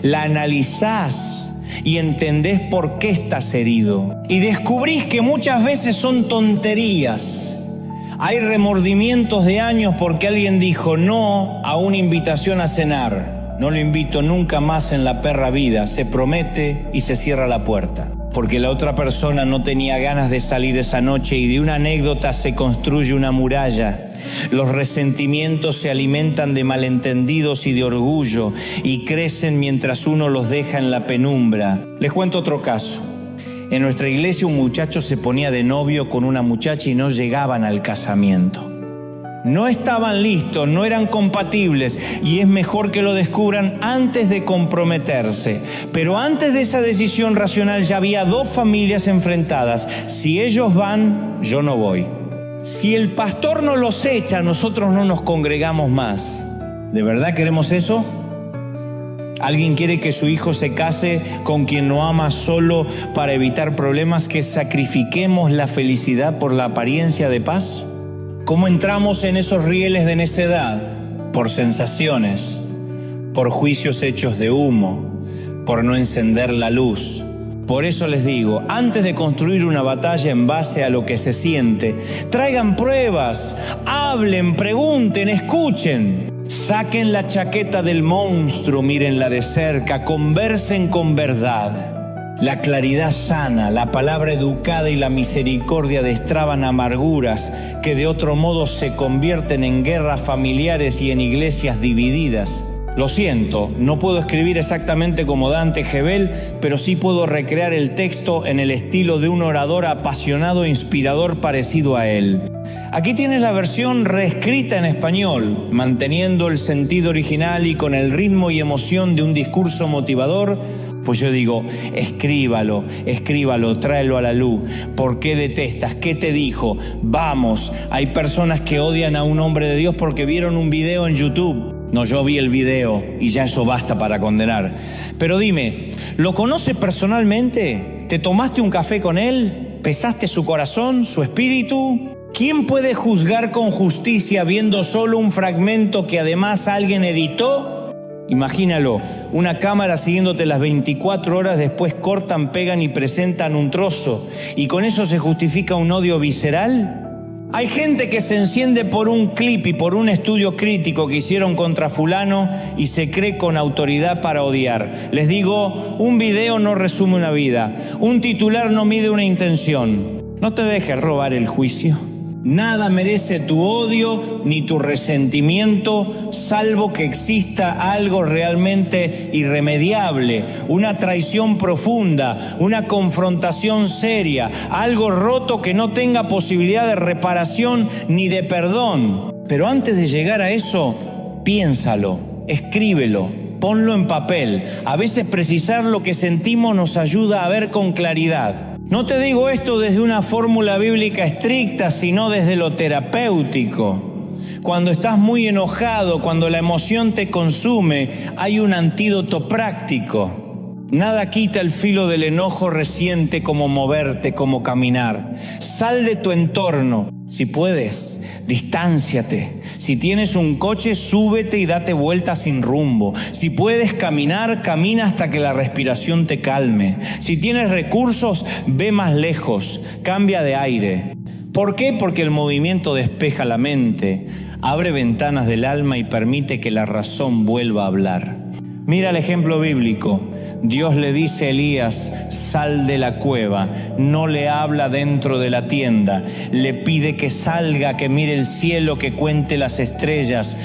La analizás y entendés por qué estás herido. Y descubrís que muchas veces son tonterías. Hay remordimientos de años porque alguien dijo no a una invitación a cenar. No lo invito nunca más en la perra vida. Se promete y se cierra la puerta. Porque la otra persona no tenía ganas de salir esa noche y de una anécdota se construye una muralla. Los resentimientos se alimentan de malentendidos y de orgullo y crecen mientras uno los deja en la penumbra. Les cuento otro caso. En nuestra iglesia un muchacho se ponía de novio con una muchacha y no llegaban al casamiento. No estaban listos, no eran compatibles y es mejor que lo descubran antes de comprometerse. Pero antes de esa decisión racional ya había dos familias enfrentadas. Si ellos van, yo no voy. Si el pastor no los echa, nosotros no nos congregamos más. ¿De verdad queremos eso? ¿Alguien quiere que su hijo se case con quien no ama solo para evitar problemas, que sacrifiquemos la felicidad por la apariencia de paz? ¿Cómo entramos en esos rieles de necedad? Por sensaciones, por juicios hechos de humo, por no encender la luz. Por eso les digo, antes de construir una batalla en base a lo que se siente, traigan pruebas, hablen, pregunten, escuchen. Saquen la chaqueta del monstruo, mírenla de cerca, conversen con verdad. La claridad sana, la palabra educada y la misericordia destraban amarguras que de otro modo se convierten en guerras familiares y en iglesias divididas. Lo siento, no puedo escribir exactamente como Dante Gebel, pero sí puedo recrear el texto en el estilo de un orador apasionado e inspirador parecido a él. Aquí tienes la versión reescrita en español, manteniendo el sentido original y con el ritmo y emoción de un discurso motivador. Pues yo digo, escríbalo, tráelo a la luz. ¿Por qué detestas? ¿Qué te dijo? Vamos, hay personas que odian a un hombre de Dios porque vieron un video en YouTube. No, yo vi el video y ya eso basta para condenar. Pero dime, ¿lo conoces personalmente? ¿Te tomaste un café con él? ¿Pesaste su corazón, su espíritu? ¿Quién puede juzgar con justicia viendo solo un fragmento que además alguien editó? Imagínalo, una cámara siguiéndote las 24 horas, después cortan, pegan y presentan un trozo. ¿Y con eso se justifica un odio visceral? Hay gente que se enciende por un clip y por un estudio crítico que hicieron contra fulano y se cree con autoridad para odiar. Les digo, un video no resume una vida, un titular no mide una intención. No te dejes robar el juicio. Nada merece tu odio ni tu resentimiento, salvo que exista algo realmente irremediable, una traición profunda, una confrontación seria, algo roto que no tenga posibilidad de reparación ni de perdón. Pero antes de llegar a eso, piénsalo, escríbelo, ponlo en papel. A veces precisar lo que sentimos nos ayuda a ver con claridad. No te digo esto desde una fórmula bíblica estricta, sino desde lo terapéutico. Cuando estás muy enojado, cuando la emoción te consume, hay un antídoto práctico. Nada quita el filo del enojo reciente como moverte, como caminar. Sal de tu entorno. Si puedes, distánciate. Si tienes un coche, súbete y date vueltas sin rumbo. Si puedes caminar, camina hasta que la respiración te calme. Si tienes recursos, ve más lejos, cambia de aire. ¿Por qué? Porque el movimiento despeja la mente, abre ventanas del alma y permite que la razón vuelva a hablar. Mira el ejemplo bíblico. Dios le dice a Elías: sal de la cueva. No le habla dentro de la tienda. Le pide que salga, que mire el cielo, que cuente las estrellas.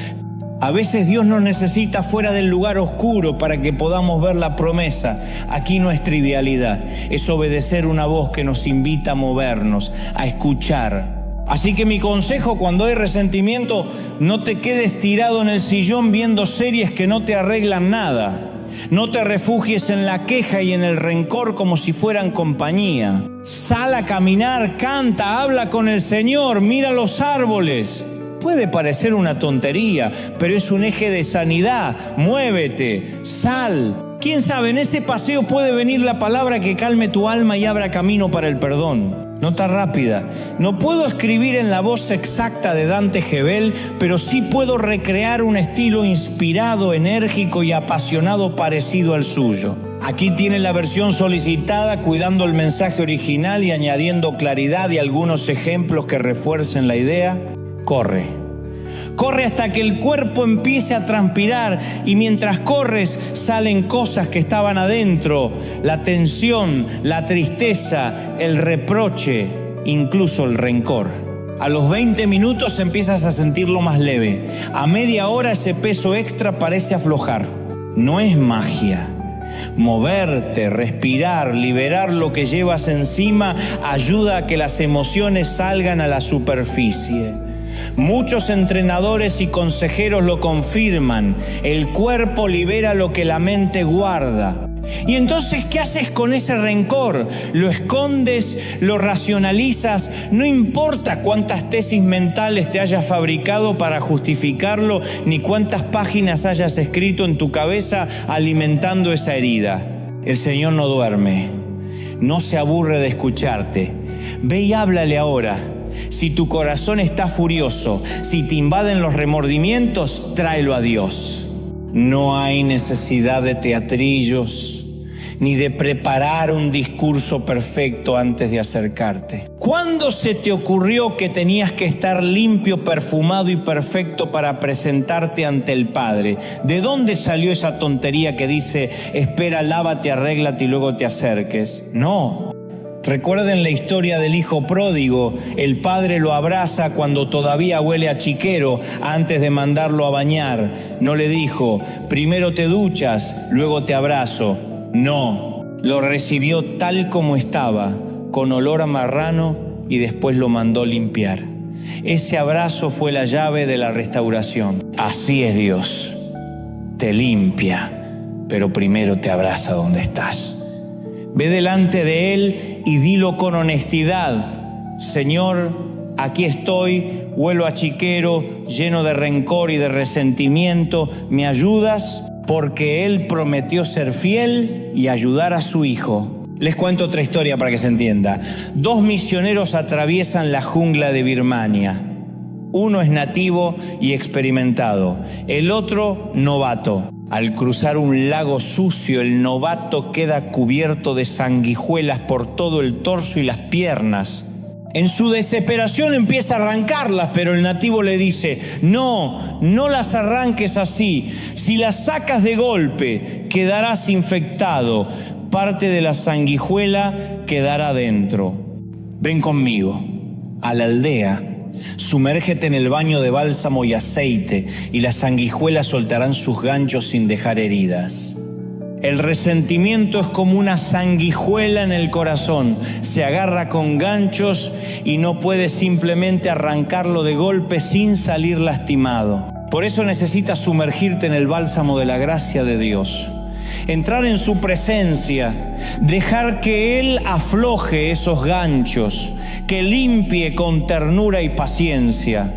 A veces Dios nos necesita fuera del lugar oscuro para que podamos ver la promesa. Aquí no es trivialidad, es obedecer una voz que nos invita a movernos, a escuchar. Así que mi consejo cuando hay resentimiento: no te quedes tirado en el sillón viendo series que no te arreglan nada. No te refugies en la queja y en el rencor como si fueran compañía. Sal a caminar, canta, habla con el Señor, mira los árboles. Puede parecer una tontería, pero es un eje de sanidad. Muévete, sal. ¿Quién sabe? En ese paseo puede venir la palabra que calme tu alma y abra camino para el perdón. Nota rápida: no puedo escribir en la voz exacta de Dante Gebel, pero sí puedo recrear un estilo inspirado, enérgico y apasionado parecido al suyo. Aquí tiene la versión solicitada, cuidando el mensaje original y añadiendo claridad y algunos ejemplos que refuercen la idea. Corre. Corre hasta que el cuerpo empiece a transpirar, y mientras corres salen cosas que estaban adentro: la tensión, la tristeza, el reproche, incluso el rencor. A los 20 minutos empiezas a sentirlo más leve. A media hora ese peso extra parece aflojar. No es magia. Moverte, respirar, liberar lo que llevas encima ayuda a que las emociones salgan a la superficie. Muchos entrenadores y consejeros lo confirman. El cuerpo libera lo que la mente guarda. Y entonces, ¿qué haces con ese rencor? ¿Lo escondes? ¿Lo racionalizas? No importa cuántas tesis mentales te hayas fabricado para justificarlo, ni cuántas páginas hayas escrito en tu cabeza alimentando esa herida. El Señor no duerme, no se aburre de escucharte. Ve y háblale ahora. Si tu corazón está furioso, si te invaden los remordimientos, tráelo a Dios. No hay necesidad de teatrillos, ni de preparar un discurso perfecto antes de acercarte. ¿Cuándo se te ocurrió que tenías que estar limpio, perfumado y perfecto para presentarte ante el Padre? ¿De dónde salió esa tontería que dice: espera, lávate, arréglate y luego te acerques? No. Recuerden la historia del hijo pródigo. El padre lo abraza cuando todavía huele a chiquero antes de mandarlo a bañar. No le dijo: primero te duchas, luego te abrazo. No, lo recibió tal como estaba, con olor a marrano, y después lo mandó limpiar. Ese abrazo fue la llave de la restauración. Así es Dios. Te limpia, pero primero te abraza donde estás. Ve delante de Él y dilo con honestidad: Señor, aquí estoy, huelo a chiquero, lleno de rencor y de resentimiento. ¿Me ayudas? Porque Él prometió ser fiel y ayudar a su hijo. Les cuento otra historia para que se entienda. 2 misioneros atraviesan la jungla de Birmania. Uno es nativo y experimentado, el otro novato. Al cruzar un lago sucio, el novato queda cubierto de sanguijuelas por todo el torso y las piernas. En su desesperación empieza a arrancarlas, pero el nativo le dice: no las arranques así. Si las sacas de golpe, quedarás infectado. Parte de la sanguijuela quedará dentro. Ven conmigo a la aldea. Sumérgete en el baño de bálsamo y aceite, y las sanguijuelas soltarán sus ganchos sin dejar heridas. El resentimiento es como una sanguijuela en el corazón. Se agarra con ganchos y no puedes simplemente arrancarlo de golpe sin salir lastimado. Por eso necesitas sumergirte en el bálsamo de la gracia de Dios. Entrar en su presencia, dejar que Él afloje esos ganchos, que limpie con ternura y paciencia.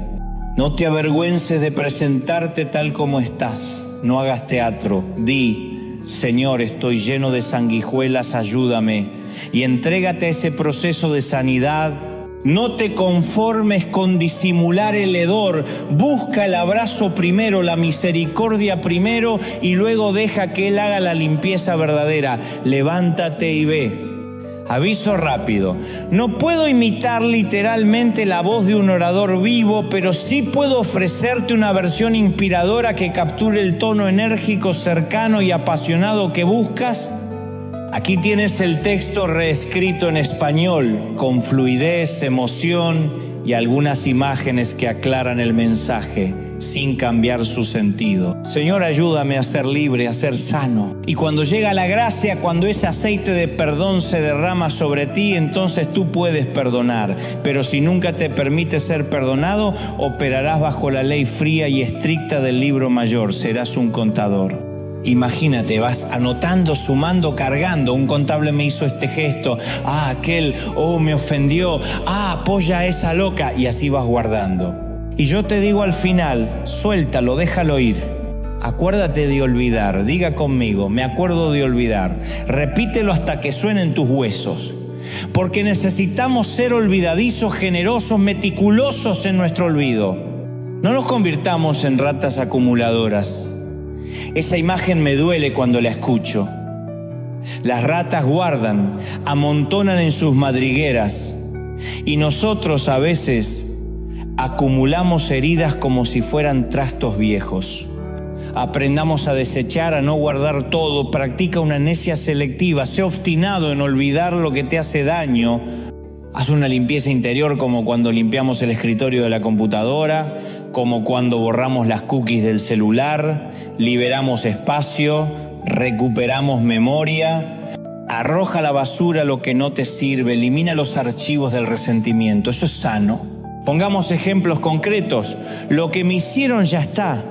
No te avergüences de presentarte tal como estás. No hagas teatro. Di: Señor, estoy lleno de sanguijuelas, ayúdame. Y entrégate a ese proceso de sanidad. No te conformes con disimular el hedor. Busca el abrazo primero, la misericordia primero, y luego deja que Él haga la limpieza verdadera. Levántate y ve. Aviso rápido: no puedo imitar literalmente la voz de un orador vivo, pero sí puedo ofrecerte una versión inspiradora que capture el tono enérgico, cercano y apasionado que buscas. Aquí tienes el texto reescrito en español, con fluidez, emoción y algunas imágenes que aclaran el mensaje, sin cambiar su sentido. Señor, ayúdame a ser libre, a ser sano. Y cuando llega la gracia, cuando ese aceite de perdón se derrama sobre ti, entonces tú puedes perdonar. Pero si nunca te permites ser perdonado, operarás bajo la ley fría y estricta del libro mayor. Serás un contador. Imagínate, vas anotando, sumando, cargando. Un contable me hizo este gesto. Aquel, me ofendió. Apoya a esa loca. Y así vas guardando. Y yo te digo al final, suéltalo, déjalo ir. Acuérdate de olvidar. Diga conmigo, me acuerdo de olvidar. Repítelo hasta que suenen tus huesos. Porque necesitamos ser olvidadizos, generosos, meticulosos en nuestro olvido. No nos convirtamos en ratas acumuladoras. Esa imagen me duele cuando la escucho. Las ratas guardan, amontonan en sus madrigueras. Y nosotros a veces acumulamos heridas como si fueran trastos viejos. Aprendamos a desechar, a no guardar todo. Practica una amnesia selectiva. Sé obstinado en olvidar lo que te hace daño. Haz una limpieza interior, como cuando limpiamos el escritorio de la computadora, como cuando borramos las cookies del celular, liberamos espacio, recuperamos memoria. Arroja a la basura lo que no te sirve, elimina los archivos del resentimiento. Eso es sano. Pongamos ejemplos concretos. Lo que me hicieron ya está.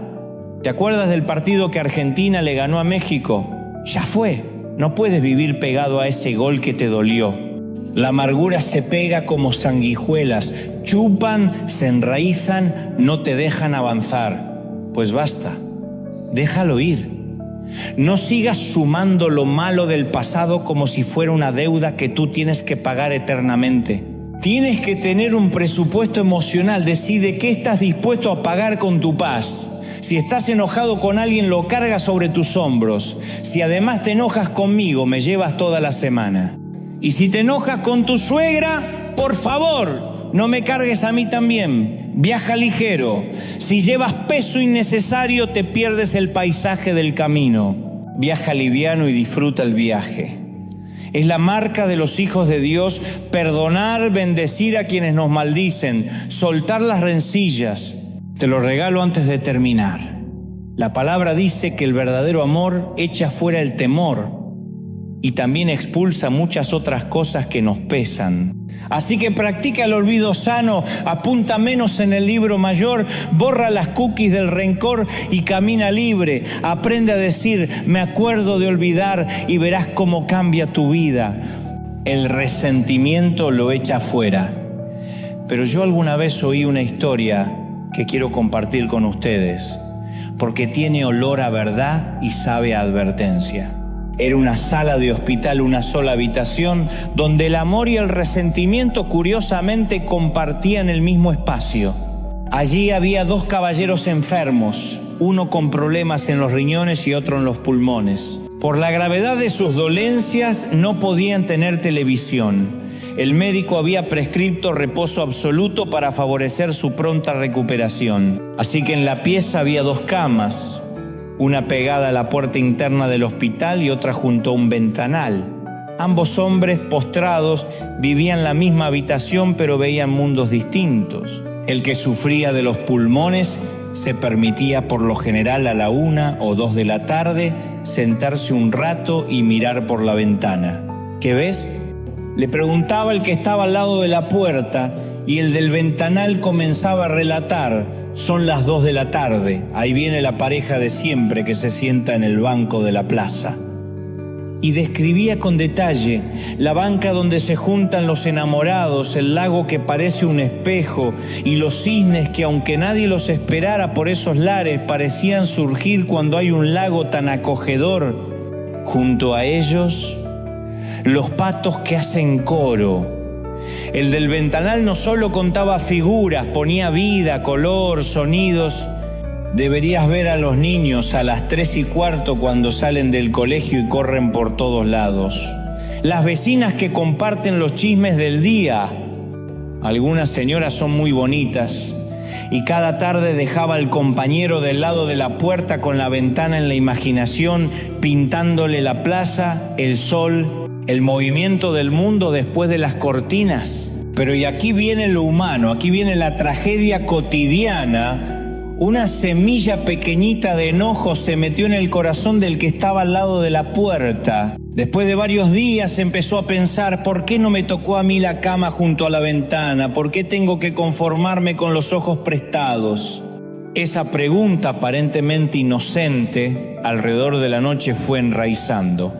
¿Te acuerdas del partido que Argentina le ganó a México? Ya fue. No puedes vivir pegado a ese gol que te dolió. La amargura se pega como sanguijuelas. Chupan, se enraizan, no te dejan avanzar. Pues basta. Déjalo ir. No sigas sumando lo malo del pasado como si fuera una deuda que tú tienes que pagar eternamente. Tienes que tener un presupuesto emocional. Decide qué estás dispuesto a pagar con tu paz. Si estás enojado con alguien, lo cargas sobre tus hombros. Si además te enojas conmigo, me llevas toda la semana. Y si te enojas con tu suegra, por favor, no me cargues a mí también. Viaja ligero. Si llevas peso innecesario, te pierdes el paisaje del camino. Viaja liviano y disfruta el viaje. Es la marca de los hijos de Dios perdonar, bendecir a quienes nos maldicen, soltar las rencillas. Te lo regalo antes de terminar. La palabra dice que el verdadero amor echa fuera el temor y también expulsa muchas otras cosas que nos pesan. Así que practica el olvido sano, apunta menos en el libro mayor, borra las cookies del rencor y camina libre. Aprende a decir, me acuerdo de olvidar, y verás cómo cambia tu vida. El resentimiento lo echa fuera. Pero yo alguna vez oí una historia que quiero compartir con ustedes, porque tiene olor a verdad y sabe a advertencia. Era una sala de hospital, una sola habitación, donde el amor y el resentimiento curiosamente compartían el mismo espacio. Allí había dos caballeros enfermos, uno con problemas en los riñones y otro en los pulmones. Por la gravedad de sus dolencias no podían tener televisión. El médico había prescrito reposo absoluto para favorecer su pronta recuperación. Así que en la pieza había dos camas, una pegada a la puerta interna del hospital y otra junto a un ventanal. Ambos hombres, postrados, vivían en la misma habitación, pero veían mundos distintos. El que sufría de los pulmones se permitía por lo general a la 1 o 2 de la tarde sentarse un rato y mirar por la ventana. ¿Qué ves?, le preguntaba el que estaba al lado de la puerta, y el del ventanal comenzaba a relatar. Son las 2 de la tarde, ahí viene la pareja de siempre que se sienta en el banco de la plaza. Y describía con detalle la banca donde se juntan los enamorados, el lago que parece un espejo y los cisnes que, aunque nadie los esperara por esos lares, parecían surgir cuando hay un lago tan acogedor. Junto a ellos, los patos que hacen coro. El del ventanal no solo contaba figuras, ponía vida, color, sonidos. Deberías ver a los niños a las 3:15 cuando salen del colegio y corren por todos lados. Las vecinas que comparten los chismes del día. Algunas señoras son muy bonitas. y cada tarde dejaba al compañero del lado de la puerta con la ventana en la imaginación, pintándole la plaza, el sol, el movimiento del mundo después de las cortinas. Pero y aquí viene lo humano, aquí viene la tragedia cotidiana. Una semilla pequeñita de enojo se metió en el corazón del que estaba al lado de la puerta. Después de varios días empezó a pensar: ¿por qué no me tocó a mí la cama junto a la ventana? ¿Por qué tengo que conformarme con los ojos prestados? Esa pregunta aparentemente inocente alrededor de la noche fue enraizando.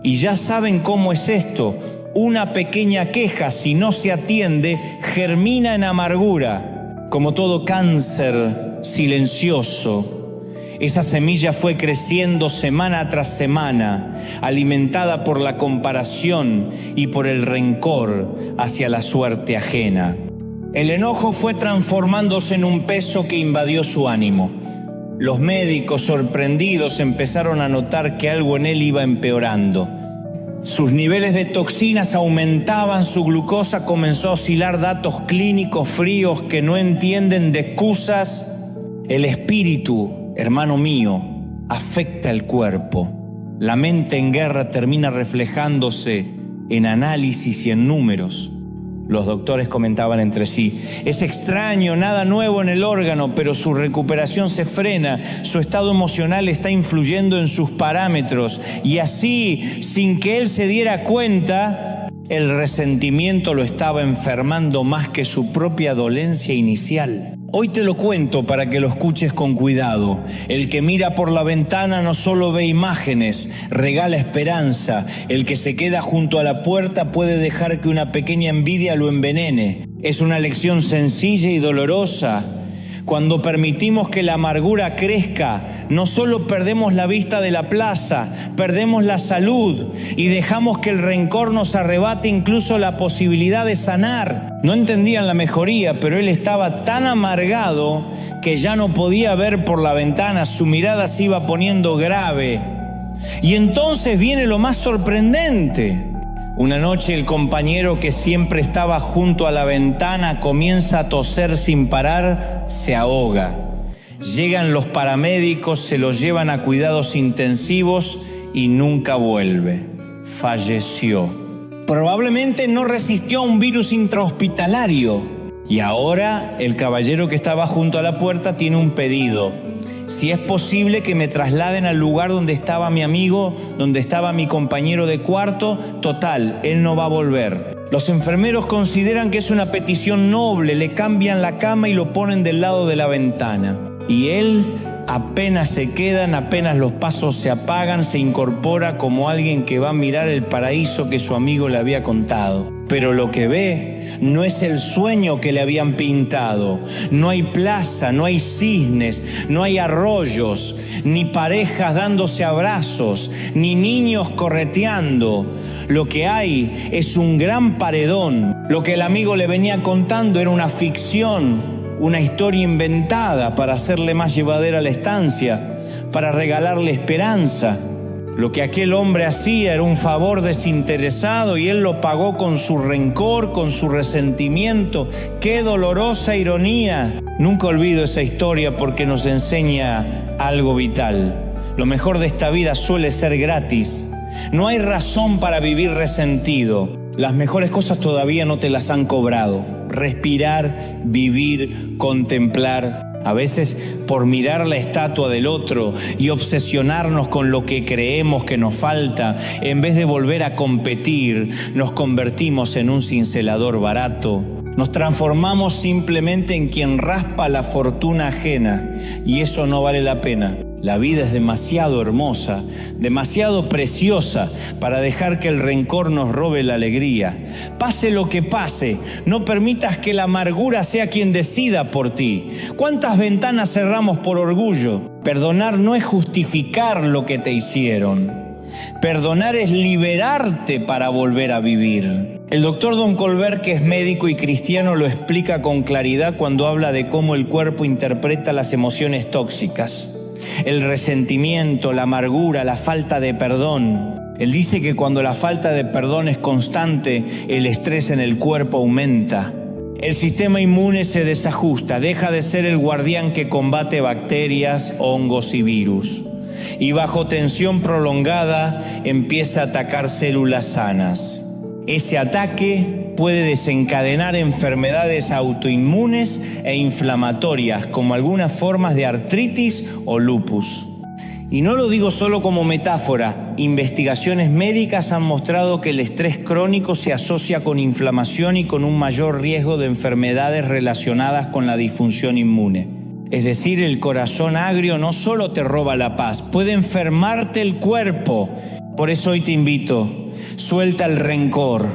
Y ya saben cómo es esto. Una pequeña queja, si no se atiende, germina en amargura, como todo cáncer silencioso. Esa semilla fue creciendo semana tras semana, alimentada por la comparación y por el rencor hacia la suerte ajena. El enojo fue transformándose en un peso que invadió su ánimo. Los médicos, sorprendidos, empezaron a notar que algo en él iba empeorando. Sus niveles de toxinas aumentaban, su glucosa comenzó a oscilar, datos clínicos fríos que no entienden de excusas. El espíritu, hermano mío, afecta el cuerpo. La mente en guerra termina reflejándose en análisis y en números. Los doctores comentaban entre sí: es extraño, nada nuevo en el órgano, pero su recuperación se frena, su estado emocional está influyendo en sus parámetros. Y así, sin que él se diera cuenta, el resentimiento lo estaba enfermando más que su propia dolencia inicial. Hoy te lo cuento para que lo escuches con cuidado. El que mira por la ventana no solo ve imágenes, regala esperanza. El que se queda junto a la puerta puede dejar que una pequeña envidia lo envenene. Es una lección sencilla y dolorosa. Cuando permitimos que la amargura crezca, no solo perdemos la vista de la plaza, perdemos la salud y dejamos que el rencor nos arrebate incluso la posibilidad de sanar. No entendían la mejoría, pero él estaba tan amargado que ya no podía ver por la ventana, su mirada se iba poniendo grave. Y entonces viene lo más sorprendente. Una noche el compañero que siempre estaba junto a la ventana comienza a toser sin parar, se ahoga. Llegan los paramédicos, se lo llevan a cuidados intensivos y nunca vuelve. Falleció. Probablemente no resistió a un virus intrahospitalario. Y ahora el caballero que estaba junto a la puerta tiene un pedido: si es posible que me trasladen al lugar donde estaba mi amigo, donde estaba mi compañero de cuarto. Total, él no va a volver. Los enfermeros consideran que es una petición noble, le cambian la cama y lo ponen del lado de la ventana. Y él, apenas se quedan, apenas los pasos se apagan, se incorpora como alguien que va a mirar el paraíso que su amigo le había contado. Pero lo que ve no es el sueño que le habían pintado. No hay plaza, no hay cisnes, no hay arroyos, ni parejas dándose abrazos, ni niños correteando. Lo que hay es un gran paredón. Lo que el amigo le venía contando era una ficción, una historia inventada para hacerle más llevadera la estancia, para regalarle esperanza. Lo que aquel hombre hacía era un favor desinteresado y él lo pagó con su rencor, con su resentimiento. ¡Qué dolorosa ironía! Nunca olvido esa historia porque nos enseña algo vital. Lo mejor de esta vida suele ser gratis. No hay razón para vivir resentido. Las mejores cosas todavía no te las han cobrado. Respirar, vivir, contemplar. A veces por mirar la estatua del otro y obsesionarnos con lo que creemos que nos falta, en vez de volver a competir, nos convertimos en un cincelador barato. Nos transformamos simplemente en quien raspa la fortuna ajena y eso no vale la pena. La vida es demasiado hermosa, demasiado preciosa para dejar que el rencor nos robe la alegría. Pase lo que pase, no permitas que la amargura sea quien decida por ti. ¿Cuántas ventanas cerramos por orgullo? Perdonar no es justificar lo que te hicieron. Perdonar es liberarte para volver a vivir. El doctor Don Colbert, que es médico y cristiano, lo explica con claridad cuando habla de cómo el cuerpo interpreta las emociones tóxicas. El resentimiento, la amargura, la falta de perdón. Él dice que cuando la falta de perdón es constante, el estrés en el cuerpo aumenta. El sistema inmune se desajusta, deja de ser el guardián que combate bacterias, hongos y virus. Y bajo tensión prolongada empieza a atacar células sanas. Ese ataque puede desencadenar enfermedades autoinmunes e inflamatorias, como algunas formas de artritis o lupus. Y no lo digo solo como metáfora, investigaciones médicas han mostrado que el estrés crónico se asocia con inflamación y con un mayor riesgo de enfermedades relacionadas con la disfunción inmune. Es decir, el corazón agrio no solo te roba la paz, puede enfermarte el cuerpo. Por eso hoy te invito, suelta el rencor,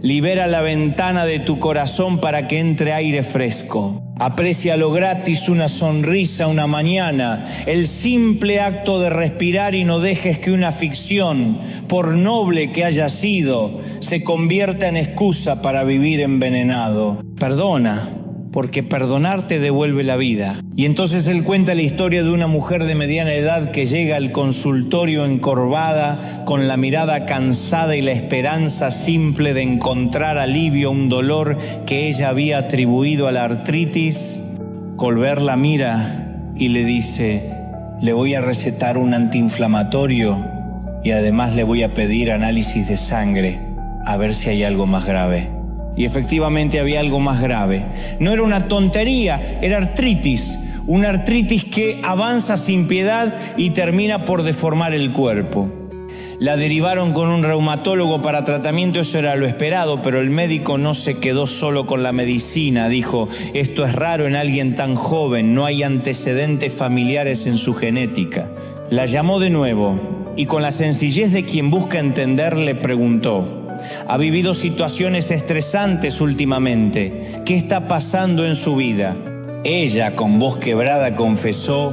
libera la ventana de tu corazón para que entre aire fresco. Aprecia lo gratis, una sonrisa, una mañana, el simple acto de respirar y no dejes que una ficción, por noble que haya sido, se convierta en excusa para vivir envenenado. Perdona, porque perdonar te devuelve la vida. Y entonces él cuenta la historia de una mujer de mediana edad que llega al consultorio encorvada, con la mirada cansada y la esperanza simple de encontrar alivio a un dolor que ella había atribuido a la artritis. Colbert la mira y le dice: le voy a recetar un antiinflamatorio y además le voy a pedir análisis de sangre, a ver si hay algo más grave. Y efectivamente había algo más grave. No era una tontería, era artritis. Una artritis que avanza sin piedad y termina por deformar el cuerpo. La derivaron con un reumatólogo para tratamiento, eso era lo esperado, pero el médico no se quedó solo con la medicina. Dijo: esto es raro en alguien tan joven, no hay antecedentes familiares en su genética. La llamó de nuevo y con la sencillez de quien busca entender le preguntó: ¿ha vivido situaciones estresantes últimamente? ¿Qué está pasando en su vida? Ella, con voz quebrada, confesó: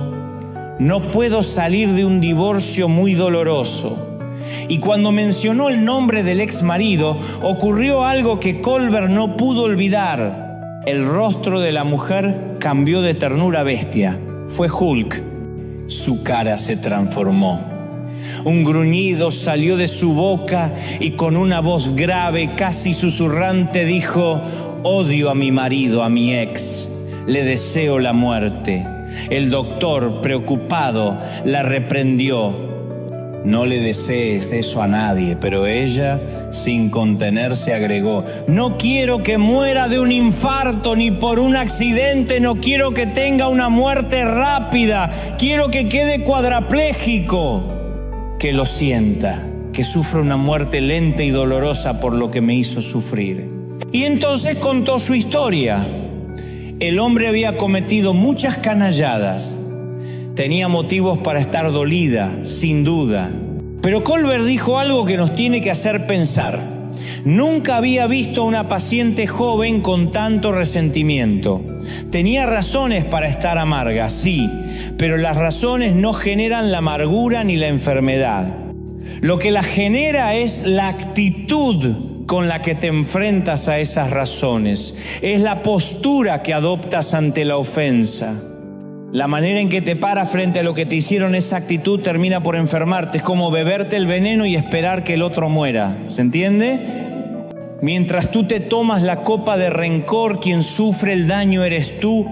no puedo salir de un divorcio muy doloroso. Y cuando mencionó el nombre del ex marido, ocurrió algo que Colbert no pudo olvidar. El rostro de la mujer cambió de ternura a bestia. Fue Hulk. Su cara se transformó. Un gruñido salió de su boca y con una voz grave, casi susurrante, dijo: odio a mi marido, a mi ex. Le deseo la muerte. El doctor, preocupado, la reprendió: no le desees eso a nadie. Pero ella, sin contenerse, agregó: no quiero que muera de un infarto ni por un accidente, no quiero que tenga una muerte rápida, quiero que quede cuadrapléjico. Que lo sienta, que sufra una muerte lenta y dolorosa por lo que me hizo sufrir. Y entonces contó su historia. El hombre había cometido muchas canalladas. Tenía motivos para estar dolida, sin duda. Pero Colbert dijo algo que nos tiene que hacer pensar. Nunca había visto a una paciente joven con tanto resentimiento. Tenía razones para estar amarga, sí, pero las razones no generan la amargura ni la enfermedad. Lo que la genera es la actitud con la que te enfrentas a esas razones. Es la postura que adoptas ante la ofensa. La manera en que te paras frente a lo que te hicieron, esa actitud termina por enfermarte. Es como beberte el veneno y esperar que el otro muera. ¿Se entiende? Mientras tú te tomas la copa de rencor, quien sufre el daño eres tú.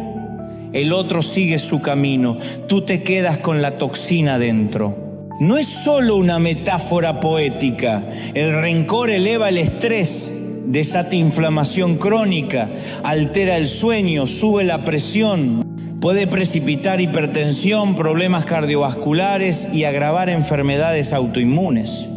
El otro sigue su camino. Tú te quedas con la toxina dentro. No es solo una metáfora poética. El rencor eleva el estrés, desata inflamación crónica, altera el sueño, sube la presión. Puede precipitar hipertensión, problemas cardiovasculares y agravar enfermedades autoinmunes.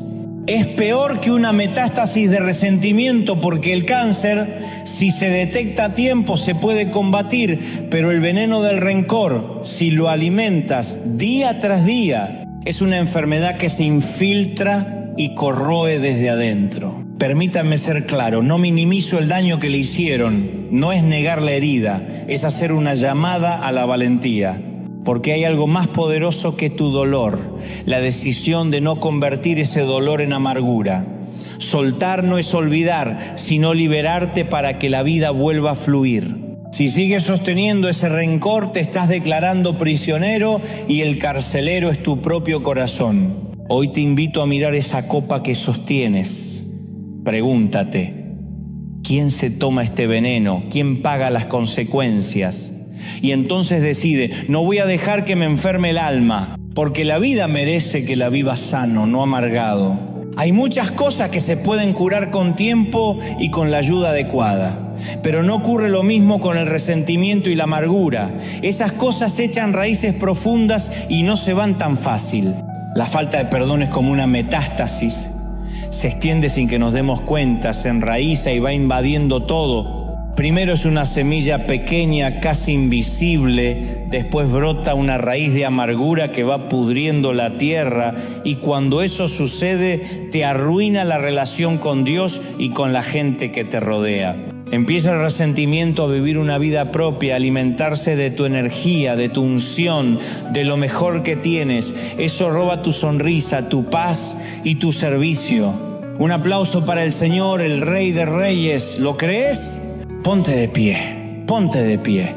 Es peor que una metástasis de resentimiento, porque el cáncer, si se detecta a tiempo, se puede combatir, pero el veneno del rencor, si lo alimentas día tras día, es una enfermedad que se infiltra y corroe desde adentro. Permítanme ser claro, no minimizo el daño que le hicieron, no es negar la herida, es hacer una llamada a la valentía. Porque hay algo más poderoso que tu dolor, la decisión de no convertir ese dolor en amargura. Soltar no es olvidar, sino liberarte para que la vida vuelva a fluir. Si sigues sosteniendo ese rencor, te estás declarando prisionero y el carcelero es tu propio corazón. Hoy te invito a mirar esa copa que sostienes. Pregúntate, ¿Quién se toma este veneno? ¿Quién paga las consecuencias? Y entonces decide, no voy a dejar que me enferme el alma, porque la vida merece que la viva sano, no amargado. Hay muchas cosas que se pueden curar con tiempo y con la ayuda adecuada, pero no ocurre lo mismo con el resentimiento y la amargura. Esas cosas echan raíces profundas y no se van tan fácil. La falta de perdón es como una metástasis. Se extiende sin que nos demos cuenta, se enraiza y va invadiendo todo. Primero es una semilla pequeña, casi invisible, después brota una raíz de amargura que va pudriendo la tierra, y cuando eso sucede, te arruina la relación con Dios y con la gente que te rodea. Empieza el resentimiento a vivir una vida propia, a alimentarse de tu energía, de tu unción, de lo mejor que tienes. Eso roba tu sonrisa, tu paz y tu servicio. Un aplauso para el Señor, el Rey de Reyes. ¿Lo crees? Ponte de pie,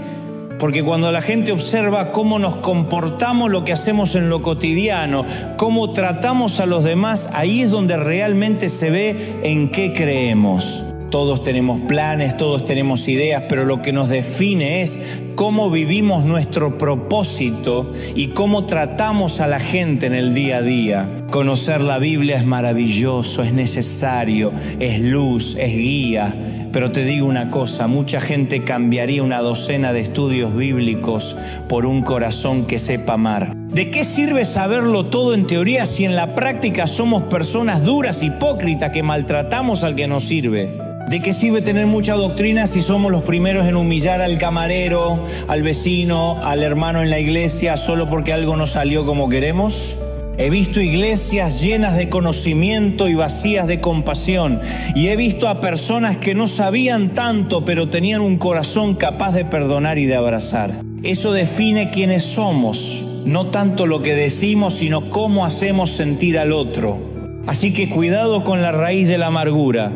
porque cuando la gente observa cómo nos comportamos, lo que hacemos en lo cotidiano, cómo tratamos a los demás, ahí es donde realmente se ve en qué creemos. Todos tenemos planes, todos tenemos ideas, pero lo que nos define es cómo vivimos nuestro propósito y cómo tratamos a la gente en el día a día. Conocer la Biblia es maravilloso, es necesario, es luz, es guía. Pero te digo una cosa, mucha gente cambiaría una docena de estudios bíblicos por un corazón que sepa amar. ¿De qué sirve saberlo todo en teoría si en la práctica somos personas duras, hipócritas, que maltratamos al que nos sirve? ¿De qué sirve tener mucha doctrina si somos los primeros en humillar al camarero, al vecino, al hermano en la iglesia solo porque algo no salió como queremos? He visto iglesias llenas de conocimiento y vacías de compasión. Y he visto a personas que no sabían tanto, pero tenían un corazón capaz de perdonar y de abrazar. Eso define quiénes somos, no tanto lo que decimos, sino cómo hacemos sentir al otro. Así que cuidado con la raíz de la amargura.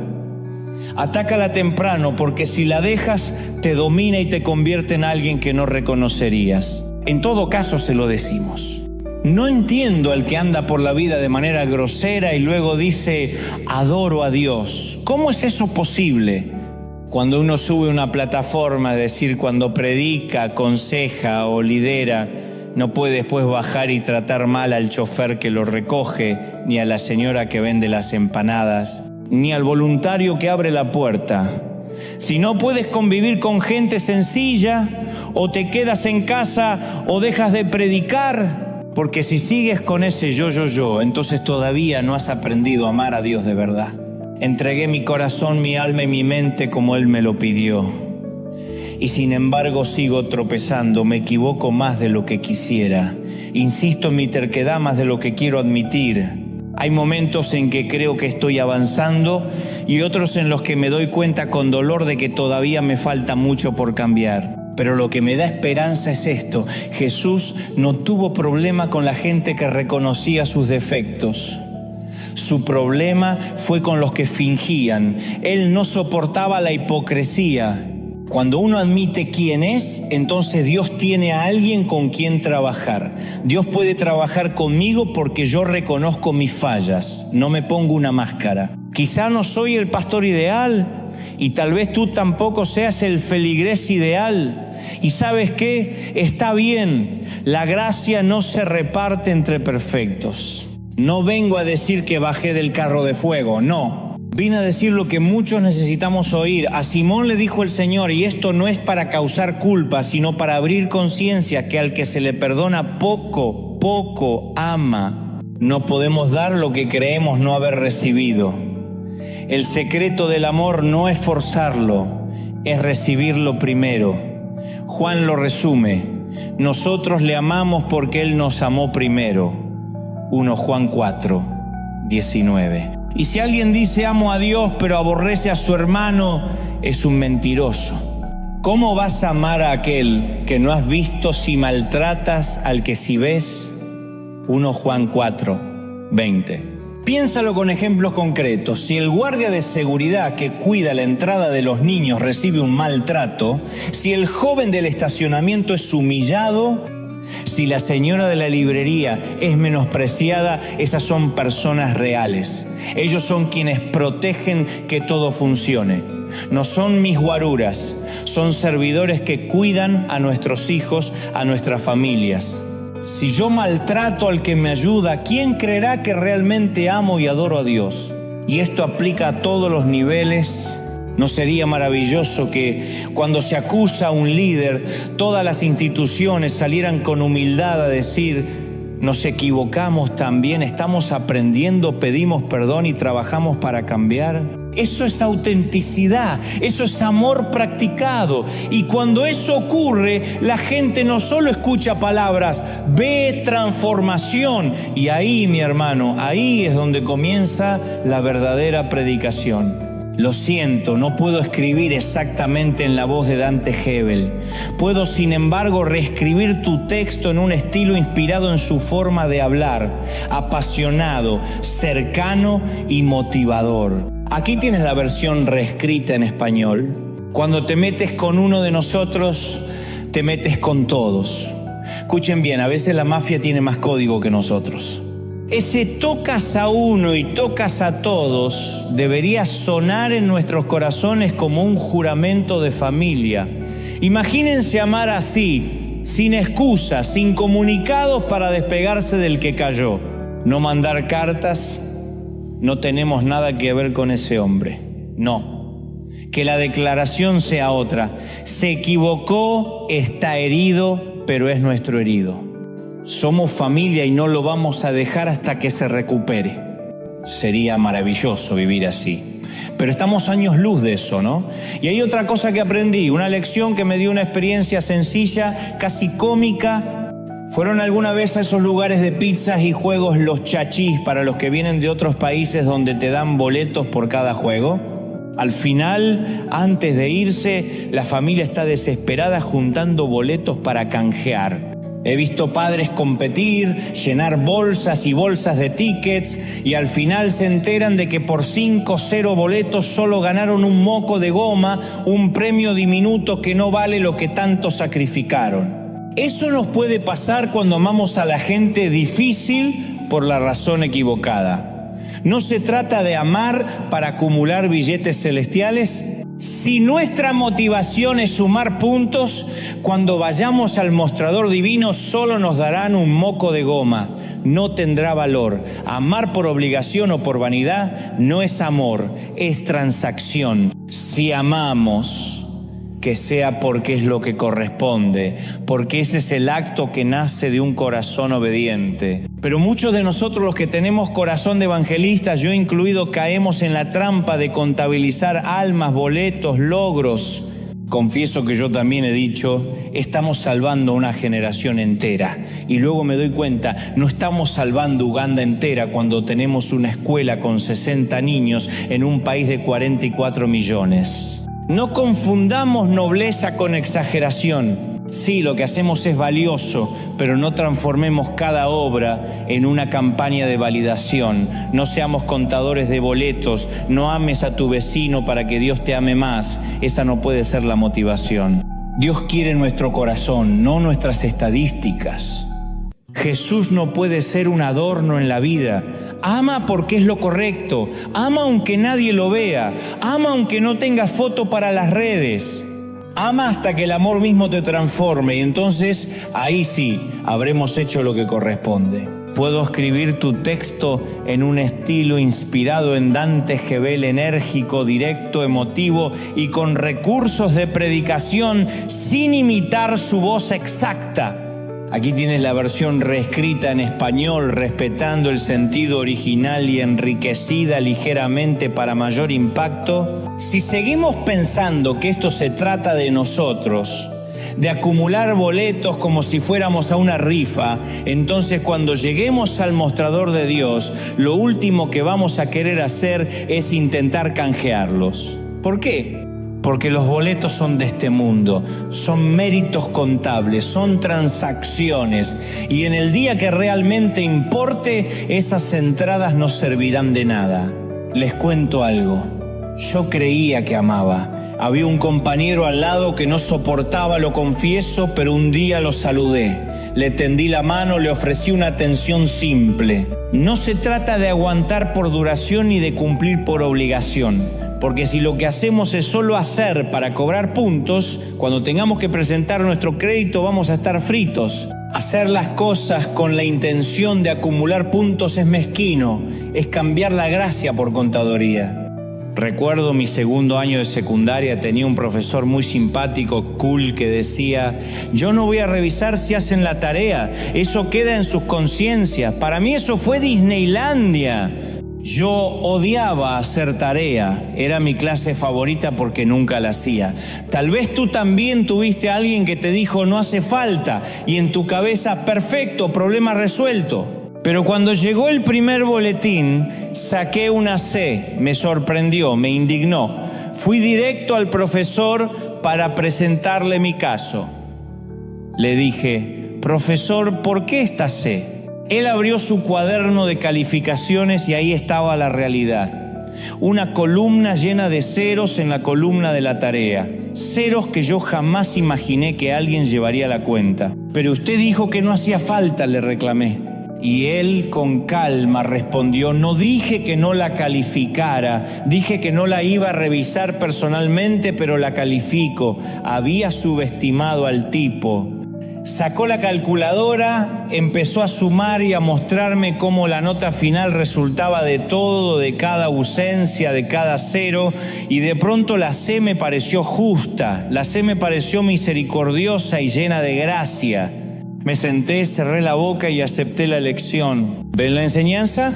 Atácala temprano, porque si la dejas, te domina y te convierte en alguien que no reconocerías. En todo caso, se lo decimos. No entiendo al que anda por la vida de manera grosera y luego dice, adoro a Dios. ¿Cómo es eso posible? Cuando uno sube a una plataforma, es decir, cuando predica, aconseja o lidera, no puede después bajar y tratar mal al chofer que lo recoge, ni a la señora que vende las empanadas, ni al voluntario que abre la puerta. Si no puedes convivir con gente sencilla, o te quedas en casa o dejas de predicar, porque si sigues con ese yo, entonces todavía no has aprendido a amar a Dios de verdad. Entregué mi corazón, mi alma y mi mente como Él me lo pidió. Y sin embargo sigo tropezando, me equivoco más de lo que quisiera. Insisto en mi terquedad más de lo que quiero admitir. Hay momentos en que creo que estoy avanzando y otros en los que me doy cuenta con dolor de que todavía me falta mucho por cambiar. Pero lo que me da esperanza es esto: Jesús no tuvo problema con la gente que reconocía sus defectos. Su problema fue con los que fingían. Él no soportaba la hipocresía. Cuando uno admite quién es, entonces Dios tiene a alguien con quien trabajar. Dios puede trabajar conmigo porque yo reconozco mis fallas, no me pongo una máscara. Quizá no soy el pastor ideal, y tal vez tú tampoco seas el feligrés ideal. ¿Y sabes qué? Está bien, la gracia no se reparte entre perfectos. No vengo a decir que bajé del carro de fuego, no. Vine a decir lo que muchos necesitamos oír. A Simón le dijo el Señor, y esto no es para causar culpa, sino para abrir conciencia, que al que se le perdona poco ama. No podemos dar lo que creemos no haber recibido. El secreto del amor no es forzarlo, es recibirlo primero. Juan lo resume: nosotros le amamos porque Él nos amó primero. 1 Juan 4, 19. Y si alguien dice amo a Dios pero aborrece a su hermano, es un mentiroso. ¿Cómo vas a amar a aquel que no has visto si maltratas al que sí ves? 1 Juan 4, 20. Piénsalo con ejemplos concretos. Si el guardia de seguridad que cuida la entrada de los niños recibe un maltrato, si el joven del estacionamiento es humillado, si la señora de la librería es menospreciada, esas son personas reales. Ellos son quienes protegen que todo funcione. No son mis guaruras, son servidores que cuidan a nuestros hijos, a nuestras familias. Si yo maltrato al que me ayuda, ¿quién creerá que realmente amo y adoro a Dios? Y esto aplica a todos los niveles. ¿No sería maravilloso que cuando se acusa a un líder, todas las instituciones salieran con humildad a decir: nos equivocamos también, estamos aprendiendo, pedimos perdón y trabajamos para cambiar? Eso es autenticidad, eso es amor practicado. Y cuando eso ocurre, la gente no solo escucha palabras, ve transformación. Y ahí, mi hermano, ahí es donde comienza la verdadera predicación. Lo siento, no puedo escribir exactamente en la voz de Dante Gebel. Puedo, sin embargo, reescribir tu texto en un estilo inspirado en su forma de hablar, apasionado, cercano y motivador. Aquí tienes la versión reescrita en español. Cuando te metes con uno de nosotros, te metes con todos. Escuchen bien, a veces la mafia tiene más código que nosotros. Ese tocas a uno y tocas a todos debería sonar en nuestros corazones como un juramento de familia. Imagínense amar así, sin excusas, sin comunicados para despegarse del que cayó. No mandar cartas, no tenemos nada que ver con ese hombre. No. Que la declaración sea otra. Se equivocó, está herido, pero es nuestro herido. Somos familia y no lo vamos a dejar hasta que se recupere. Sería maravilloso vivir así. Pero estamos años luz de eso, ¿no? Y hay otra cosa que aprendí, una lección que me dio una experiencia sencilla, casi cómica. ¿Fueron alguna vez a esos lugares de pizzas y juegos, los chachís, para los que vienen de otros países donde te dan boletos por cada juego? Al final, antes de irse, la familia está desesperada juntando boletos para canjear. He visto padres competir, llenar bolsas y bolsas de tickets y al final se enteran de que por 5 o 0 boletos solo ganaron un moco de goma, un premio diminuto que no vale lo que tanto sacrificaron. Eso nos puede pasar cuando amamos a la gente difícil por la razón equivocada. No se trata de amar para acumular billetes celestiales. Si nuestra motivación es sumar puntos, cuando vayamos al mostrador divino solo nos darán un moco de goma. No tendrá valor. Amar por obligación o por vanidad no es amor, es transacción. Si amamos, que sea porque es lo que corresponde, porque ese es el acto que nace de un corazón obediente. Pero muchos de nosotros, los que tenemos corazón de evangelistas, yo incluido, caemos en la trampa de contabilizar almas, boletos, logros. Confieso que yo también he dicho, estamos salvando una generación entera. Y luego me doy cuenta, no estamos salvando Uganda entera cuando tenemos una escuela con 60 niños en un país de 44 millones. No confundamos nobleza con exageración. Sí, lo que hacemos es valioso, pero no transformemos cada obra en una campaña de validación. No seamos contadores de boletos, no ames a tu vecino para que Dios te ame más. Esa no puede ser la motivación. Dios quiere nuestro corazón, no nuestras estadísticas. Jesús no puede ser un adorno en la vida. Ama porque es lo correcto. Ama aunque nadie lo vea. Ama aunque no tengas foto para las redes. Ama hasta que el amor mismo te transforme. Y entonces, ahí sí, habremos hecho lo que corresponde. Puedo escribir tu texto en un estilo inspirado en Dante Gebel, enérgico, directo, emotivo y con recursos de predicación sin imitar su voz exacta. Aquí tienes la versión reescrita en español, respetando el sentido original y enriquecida ligeramente para mayor impacto. Si seguimos pensando que esto se trata de nosotros, de acumular boletos como si fuéramos a una rifa, entonces cuando lleguemos al mostrador de Dios, lo último que vamos a querer hacer es intentar canjearlos. ¿Por qué? Porque los boletos son de este mundo, son méritos contables, son transacciones. Y en el día que realmente importe, esas entradas no servirán de nada. Les cuento algo. Yo creía que amaba. Había un compañero al lado que no soportaba, lo confieso, pero un día lo saludé. Le tendí la mano, le ofrecí una atención simple. No se trata de aguantar por duración ni de cumplir por obligación. Porque si lo que hacemos es solo hacer para cobrar puntos, cuando tengamos que presentar nuestro crédito vamos a estar fritos. Hacer las cosas con la intención de acumular puntos es mezquino, es cambiar la gracia por contaduría. Recuerdo mi segundo año de secundaria, tenía un profesor muy simpático, cool, que decía: yo no voy a revisar si hacen la tarea, eso queda en sus conciencias. Para mí eso fue Disneylandia. Yo odiaba hacer tarea, era mi clase favorita porque nunca la hacía. Tal vez tú también tuviste a alguien que te dijo no hace falta y en tu cabeza perfecto, problema resuelto. Pero cuando llegó el primer boletín, saqué una C, me sorprendió, me indignó. Fui directo al profesor para presentarle mi caso. Le dije: profesor, ¿por qué esta C? Él abrió su cuaderno de calificaciones y ahí estaba la realidad. Una columna llena de ceros en la columna de la tarea. Ceros que yo jamás imaginé que alguien llevaría a la cuenta. Pero usted dijo que no hacía falta, le reclamé. Y él con calma respondió: no dije que no la calificara, dije que no la iba a revisar personalmente, pero la califico. Había subestimado al tipo. Sacó la calculadora, empezó a sumar y a mostrarme cómo la nota final resultaba de todo, de cada ausencia, de cada cero, y de pronto la C me pareció justa, la C me pareció misericordiosa y llena de gracia. Me senté, cerré la boca y acepté la lección. ¿Ven la enseñanza?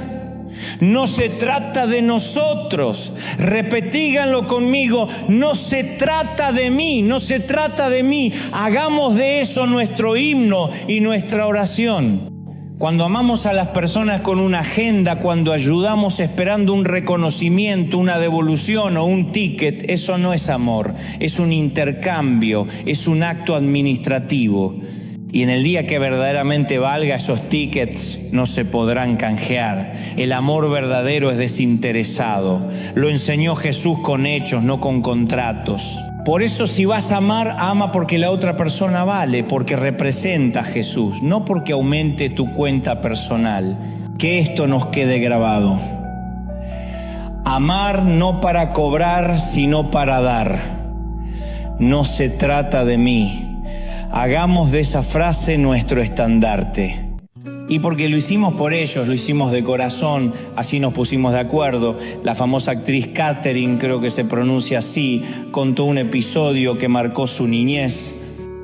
No se trata de nosotros. Repetíganlo conmigo. No se trata de mí, no se trata de mí. Hagamos de eso nuestro himno y nuestra oración. Cuando amamos a las personas con una agenda, cuando ayudamos esperando un reconocimiento, una devolución o un ticket, eso no es amor, es un intercambio, es un acto administrativo. Y en el día que verdaderamente valga, esos tickets no se podrán canjear. El amor verdadero es desinteresado. Lo enseñó Jesús con hechos, no con contratos. Por eso, si vas a amar, ama porque la otra persona vale, porque representa a Jesús, no porque aumente tu cuenta personal. Que esto nos quede grabado. Amar no para cobrar, sino para dar. No se trata de mí. Hagamos de esa frase nuestro estandarte. Y porque lo hicimos por ellos, lo hicimos de corazón, así nos pusimos de acuerdo. La famosa actriz Catherine, creo que se pronuncia así, contó un episodio que marcó su niñez.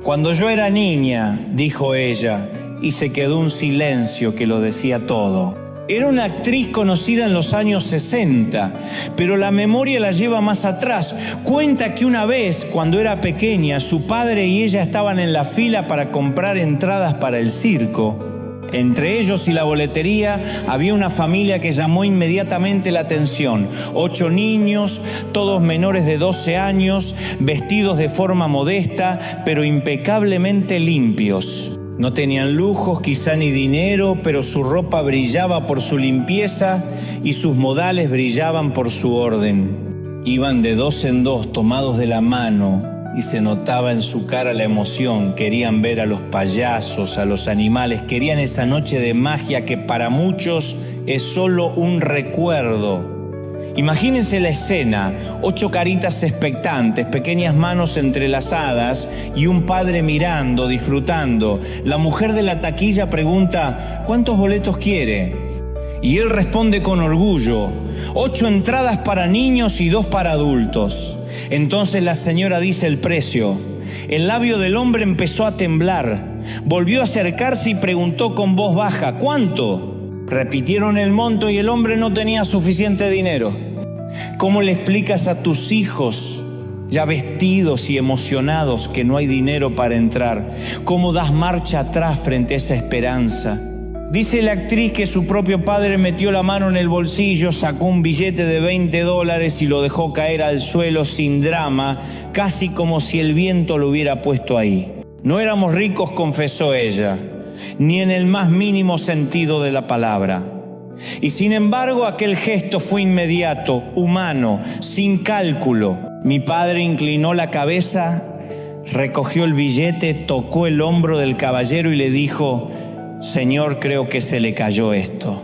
Cuando yo era niña, dijo ella, y se quedó un silencio que lo decía todo. Era una actriz conocida en los años 60, pero la memoria la lleva más atrás. Cuenta que una vez, cuando era pequeña, su padre y ella estaban en la fila para comprar entradas para el circo. Entre ellos y la boletería había una familia que llamó inmediatamente la atención. 8 niños, todos menores de 12 años, vestidos de forma modesta, pero impecablemente limpios. No tenían lujos, quizá ni dinero, pero su ropa brillaba por su limpieza y sus modales brillaban por su orden. Iban de 2 en 2, tomados de la mano, y se notaba en su cara la emoción. Querían ver a los payasos, a los animales, querían esa noche de magia que para muchos es solo un recuerdo. Imagínense la escena: 8 caritas expectantes, pequeñas manos entrelazadas y un padre mirando, disfrutando. La mujer de la taquilla pregunta: ¿cuántos boletos quiere? Y él responde con orgullo: 8 entradas para niños y 2 para adultos. Entonces la señora dice el precio. El labio del hombre empezó a temblar. Volvió a acercarse y preguntó con voz baja: ¿cuánto? Repitieron el monto y el hombre no tenía suficiente dinero. ¿Cómo le explicas a tus hijos, ya vestidos y emocionados, que no hay dinero para entrar? ¿Cómo das marcha atrás frente a esa esperanza? Dice la actriz que su propio padre metió la mano en el bolsillo, sacó un billete de $20 y lo dejó caer al suelo sin drama, casi como si el viento lo hubiera puesto ahí. No éramos ricos, confesó ella, ni en el más mínimo sentido de la palabra. Y sin embargo, aquel gesto fue inmediato, humano, sin cálculo. Mi padre inclinó la cabeza, recogió el billete, tocó el hombro del caballero y le dijo: Señor, creo que se le cayó esto.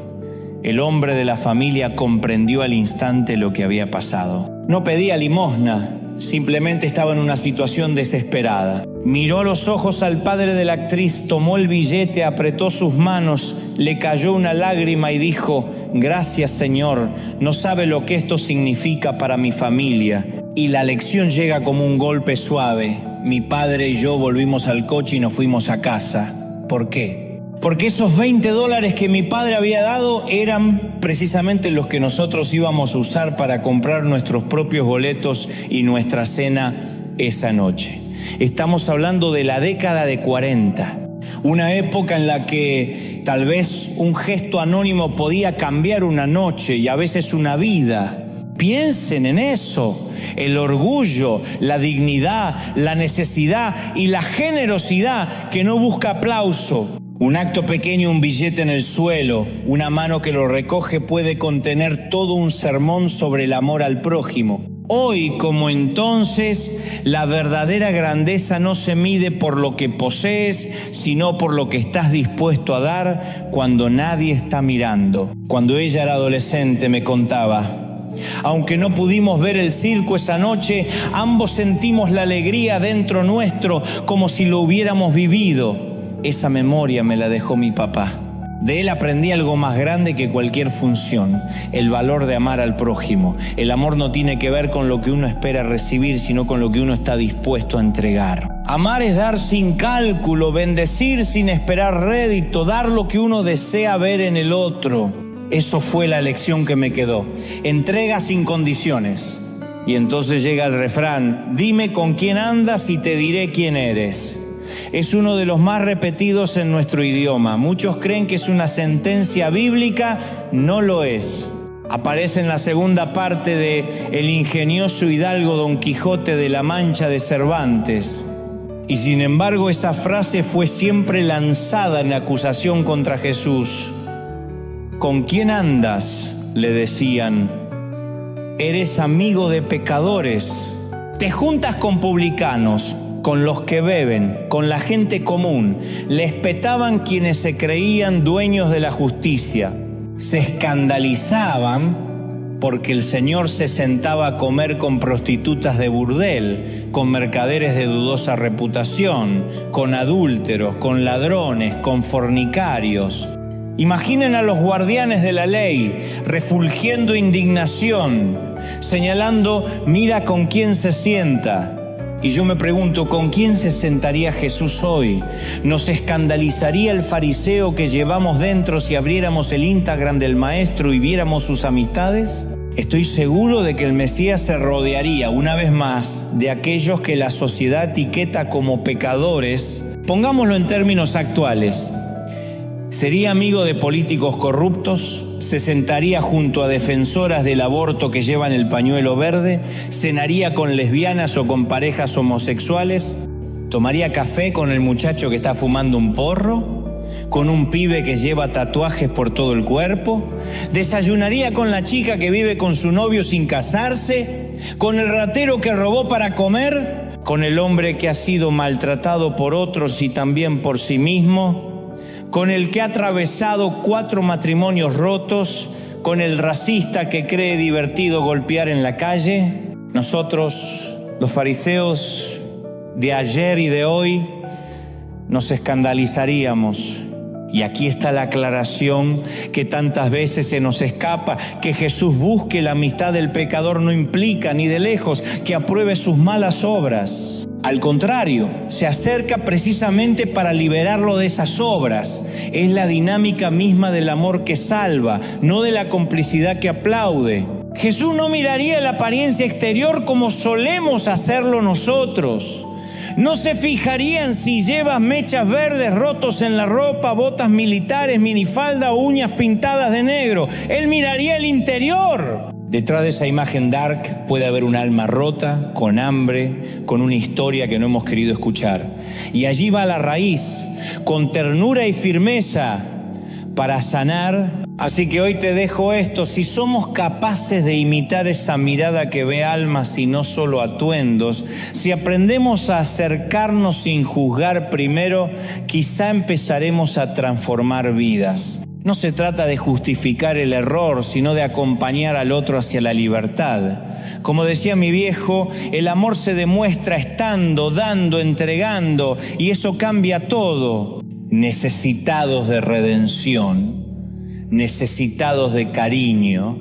El hombre de la familia comprendió al instante lo que había pasado. No pedía limosna, simplemente estaba en una situación desesperada. Miró a los ojos al padre de la actriz, tomó el billete, apretó sus manos, le cayó una lágrima y dijo: gracias, Señor, no sabe lo que esto significa para mi familia. Y la lección llega como un golpe suave. Mi padre y yo volvimos al coche y nos fuimos a casa. ¿Por qué? Porque esos $20 que mi padre había dado eran precisamente los que nosotros íbamos a usar para comprar nuestros propios boletos y nuestra cena esa noche. Estamos hablando de la década de 40, una época en la que tal vez un gesto anónimo podía cambiar una noche y a veces una vida. Piensen en eso: el orgullo, la dignidad, la necesidad y la generosidad que no busca aplauso. Un acto pequeño, un billete en el suelo, una mano que lo recoge puede contener todo un sermón sobre el amor al prójimo. Hoy, como entonces, la verdadera grandeza no se mide por lo que posees, sino por lo que estás dispuesto a dar cuando nadie está mirando. Cuando ella era adolescente me contaba: aunque no pudimos ver el circo esa noche, ambos sentimos la alegría dentro nuestro como si lo hubiéramos vivido. Esa memoria me la dejó mi papá. De él aprendí algo más grande que cualquier función: el valor de amar al prójimo. El amor no tiene que ver con lo que uno espera recibir, sino con lo que uno está dispuesto a entregar. Amar es dar sin cálculo, bendecir sin esperar rédito, dar lo que uno desea ver en el otro. Eso fue la lección que me quedó. Entrega sin condiciones. Y entonces llega el refrán: dime con quién andas y te diré quién eres. Es uno de los más repetidos en nuestro idioma. Muchos creen que es una sentencia bíblica, no lo es. Aparece en la segunda parte de El ingenioso hidalgo Don Quijote de la Mancha de Cervantes. Y sin embargo, esa frase fue siempre lanzada en acusación contra Jesús. ¿Con quién andas?, le decían. Eres amigo de pecadores. Te juntas con publicanos, con los que beben, con la gente común. Le espetaban quienes se creían dueños de la justicia. Se escandalizaban porque el Señor se sentaba a comer con prostitutas de burdel, con mercaderes de dudosa reputación, con adúlteros, con ladrones, con fornicarios. Imaginen a los guardianes de la ley refulgiendo indignación, señalando: mira con quién se sienta. Y yo me pregunto, ¿con quién se sentaría Jesús hoy? ¿Nos escandalizaría el fariseo que llevamos dentro si abriéramos el Instagram del Maestro y viéramos sus amistades? Estoy seguro de que el Mesías se rodearía, una vez más, de aquellos que la sociedad etiqueta como pecadores. Pongámoslo en términos actuales. ¿Sería amigo de políticos corruptos? ¿Se sentaría junto a defensoras del aborto que llevan el pañuelo verde? ¿Cenaría con lesbianas o con parejas homosexuales? ¿Tomaría café con el muchacho que está fumando un porro? ¿Con un pibe que lleva tatuajes por todo el cuerpo? ¿Desayunaría con la chica que vive con su novio sin casarse? ¿Con el ratero que robó para comer? ¿Con el hombre que ha sido maltratado por otros y también por sí mismo? ¿Con el que ha atravesado 4 matrimonios rotos? ¿Con el racista que cree divertido golpear en la calle? Nosotros, los fariseos de ayer y de hoy, nos escandalizaríamos. Y aquí está la aclaración que tantas veces se nos escapa: que Jesús busque la amistad del pecador no implica ni de lejos que apruebe sus malas obras. Al contrario, se acerca precisamente para liberarlo de esas obras. Es la dinámica misma del amor que salva, no de la complicidad que aplaude. Jesús no miraría la apariencia exterior como solemos hacerlo nosotros. No se fijaría en si llevas mechas verdes, rotos en la ropa, botas militares, minifalda o uñas pintadas de negro. Él miraría el interior. Detrás de esa imagen dark puede haber un alma rota, con hambre, con una historia que no hemos querido escuchar. Y allí va la raíz, con ternura y firmeza, para sanar. Así que hoy te dejo esto: si somos capaces de imitar esa mirada que ve almas y no solo atuendos, si aprendemos a acercarnos sin juzgar primero, quizá empezaremos a transformar vidas. No se trata de justificar el error, sino de acompañar al otro hacia la libertad. Como decía mi viejo, el amor se demuestra estando, dando, entregando, y eso cambia todo. Necesitados de redención, necesitados de cariño.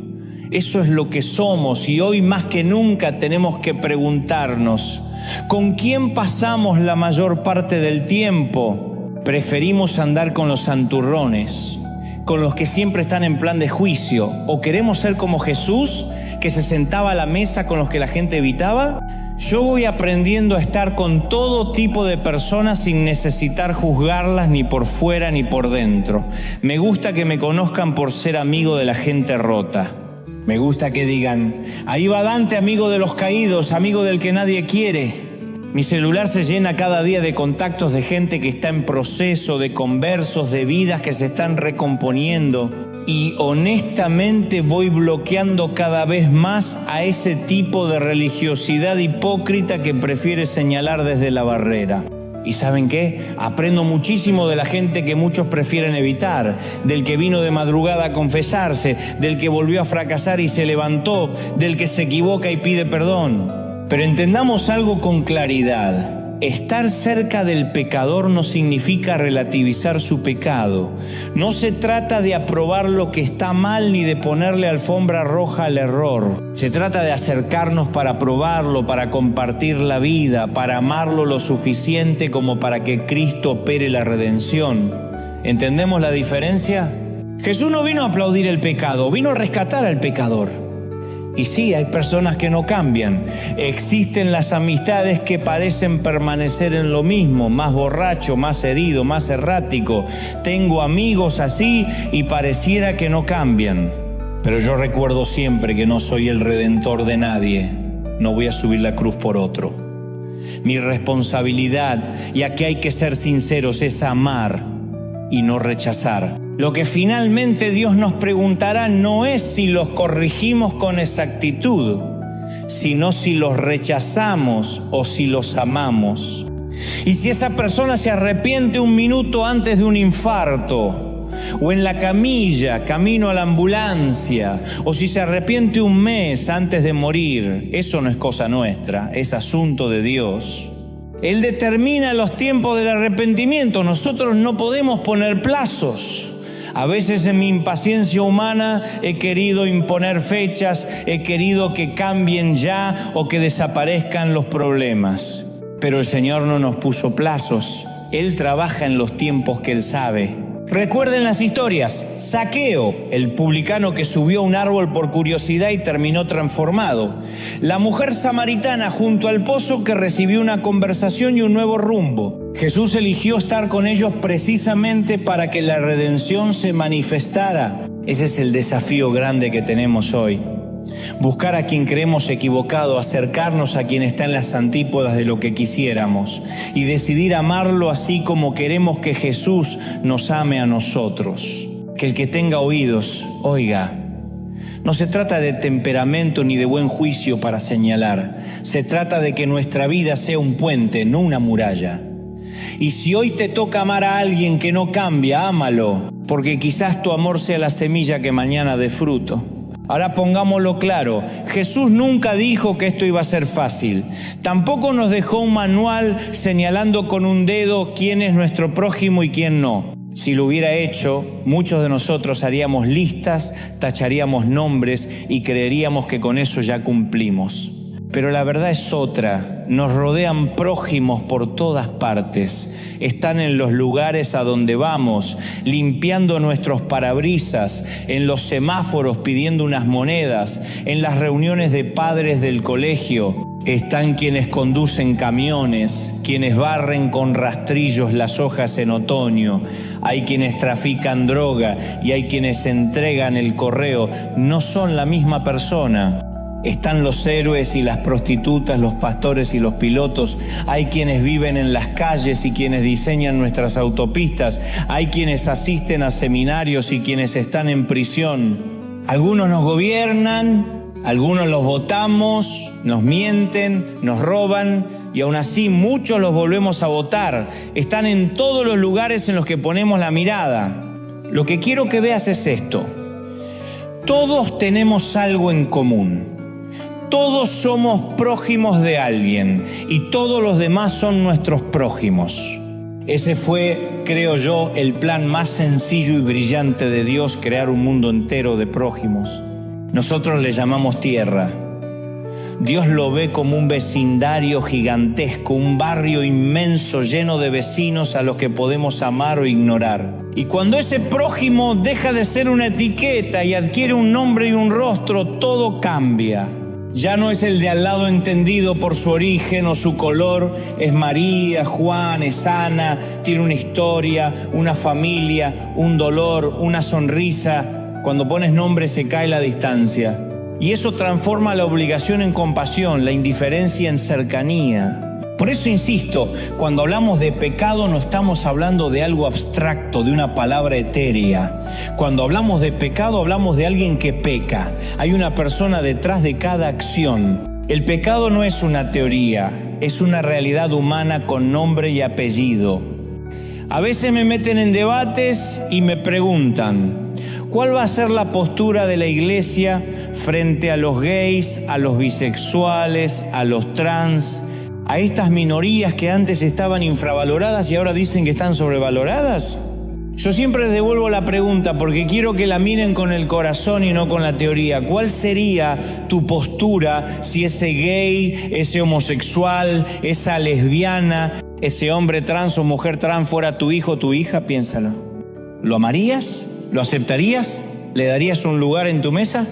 Eso es lo que somos, y hoy más que nunca tenemos que preguntarnos, ¿con quién pasamos la mayor parte del tiempo? ¿Preferimos andar con los santurrones, con los que siempre están en plan de juicio? ¿O queremos ser como Jesús, que se sentaba a la mesa con los que la gente evitaba? Yo voy aprendiendo a estar con todo tipo de personas sin necesitar juzgarlas ni por fuera ni por dentro. Me gusta que me conozcan por ser amigo de la gente rota. Me gusta que digan, ahí va Dante, amigo de los caídos, amigo del que nadie quiere. Mi celular se llena cada día de contactos de gente que está en proceso, de conversos, de vidas que se están recomponiendo. Y honestamente voy bloqueando cada vez más a ese tipo de religiosidad hipócrita que prefiere señalar desde la barrera. ¿Y saben qué? Aprendo muchísimo de la gente que muchos prefieren evitar, del que vino de madrugada a confesarse, del que volvió a fracasar y se levantó, del que se equivoca y pide perdón. Pero entendamos algo con claridad. Estar cerca del pecador no significa relativizar su pecado. No se trata de aprobar lo que está mal ni de ponerle alfombra roja al error. Se trata de acercarnos para probarlo, para compartir la vida, para amarlo lo suficiente como para que Cristo opere la redención. ¿Entendemos la diferencia? Jesús no vino a aplaudir el pecado, vino a rescatar al pecador. Y sí, hay personas que no cambian. Existen las amistades que parecen permanecer en lo mismo, más borracho, más herido, más errático. Tengo amigos así y pareciera que no cambian. Pero yo recuerdo siempre que no soy el redentor de nadie. No voy a subir la cruz por otro. Mi responsabilidad, y aquí hay que ser sinceros, es amar y no rechazar. Lo que finalmente Dios nos preguntará no es si los corregimos con exactitud, sino si los rechazamos o si los amamos. Y si esa persona se arrepiente un minuto antes de un infarto, o en la camilla, camino a la ambulancia, o si se arrepiente un mes antes de morir, eso no es cosa nuestra, es asunto de Dios. Él determina los tiempos del arrepentimiento, nosotros no podemos poner plazos. A veces en mi impaciencia humana he querido imponer fechas, he querido que cambien ya o que desaparezcan los problemas. Pero el Señor no nos puso plazos, Él trabaja en los tiempos que Él sabe. Recuerden las historias. Zaqueo, el publicano que subió a un árbol por curiosidad y terminó transformado. La mujer samaritana junto al pozo que recibió una conversación y un nuevo rumbo. Jesús eligió estar con ellos precisamente para que la redención se manifestara. Ese es el desafío grande que tenemos hoy. Buscar a quien creemos equivocado, acercarnos a quien está en las antípodas de lo que quisiéramos y decidir amarlo así como queremos que Jesús nos ame a nosotros. Que el que tenga oídos, oiga. No se trata de temperamento ni de buen juicio para señalar. Se trata de que nuestra vida sea un puente, no una muralla. Y si hoy te toca amar a alguien que no cambia, ámalo, porque quizás tu amor sea la semilla que mañana dé fruto. Ahora pongámoslo claro, Jesús nunca dijo que esto iba a ser fácil. Tampoco nos dejó un manual señalando con un dedo quién es nuestro prójimo y quién no. Si lo hubiera hecho, muchos de nosotros haríamos listas, tacharíamos nombres y creeríamos que con eso ya cumplimos. Pero la verdad es otra, nos rodean prójimos por todas partes, están en los lugares a donde vamos, limpiando nuestros parabrisas, en los semáforos pidiendo unas monedas, en las reuniones de padres del colegio, están quienes conducen camiones, quienes barren con rastrillos las hojas en otoño, hay quienes trafican droga y hay quienes entregan el correo, no son la misma persona. Están los héroes y las prostitutas, los pastores y los pilotos. Hay quienes viven en las calles y quienes diseñan nuestras autopistas. Hay quienes asisten a seminarios y quienes están en prisión. Algunos nos gobiernan, algunos los votamos, nos mienten, nos roban y aún así muchos los volvemos a votar. Están en todos los lugares en los que ponemos la mirada. Lo que quiero que veas es esto. Todos tenemos algo en común. Todos somos prójimos de alguien y todos los demás son nuestros prójimos. Ese fue, creo yo, el plan más sencillo y brillante de Dios, crear un mundo entero de prójimos. Nosotros le llamamos tierra. Dios lo ve como un vecindario gigantesco, un barrio inmenso lleno de vecinos a los que podemos amar o ignorar. Y cuando ese prójimo deja de ser una etiqueta y adquiere un nombre y un rostro, todo cambia. Ya no es el de al lado entendido por su origen o su color, es María, Juan, es Ana, tiene una historia, una familia, un dolor, una sonrisa. Cuando pones nombre se cae la distancia. Y eso transforma la obligación en compasión, la indiferencia en cercanía. Por eso insisto, cuando hablamos de pecado no estamos hablando de algo abstracto, de una palabra etérea. Cuando hablamos de pecado hablamos de alguien que peca. Hay una persona detrás de cada acción. El pecado no es una teoría, es una realidad humana con nombre y apellido. A veces me meten en debates y me preguntan, ¿cuál va a ser la postura de la iglesia frente a los gays, a los bisexuales, a los trans, a estas minorías que antes estaban infravaloradas y ahora dicen que están sobrevaloradas? Yo siempre les devuelvo la pregunta porque quiero que la miren con el corazón y no con la teoría. ¿Cuál sería tu postura si ese gay, ese homosexual, esa lesbiana, ese hombre trans o mujer trans fuera tu hijo o tu hija? Piénsalo. ¿Lo amarías? ¿Lo aceptarías? ¿Le darías un lugar en tu mesa?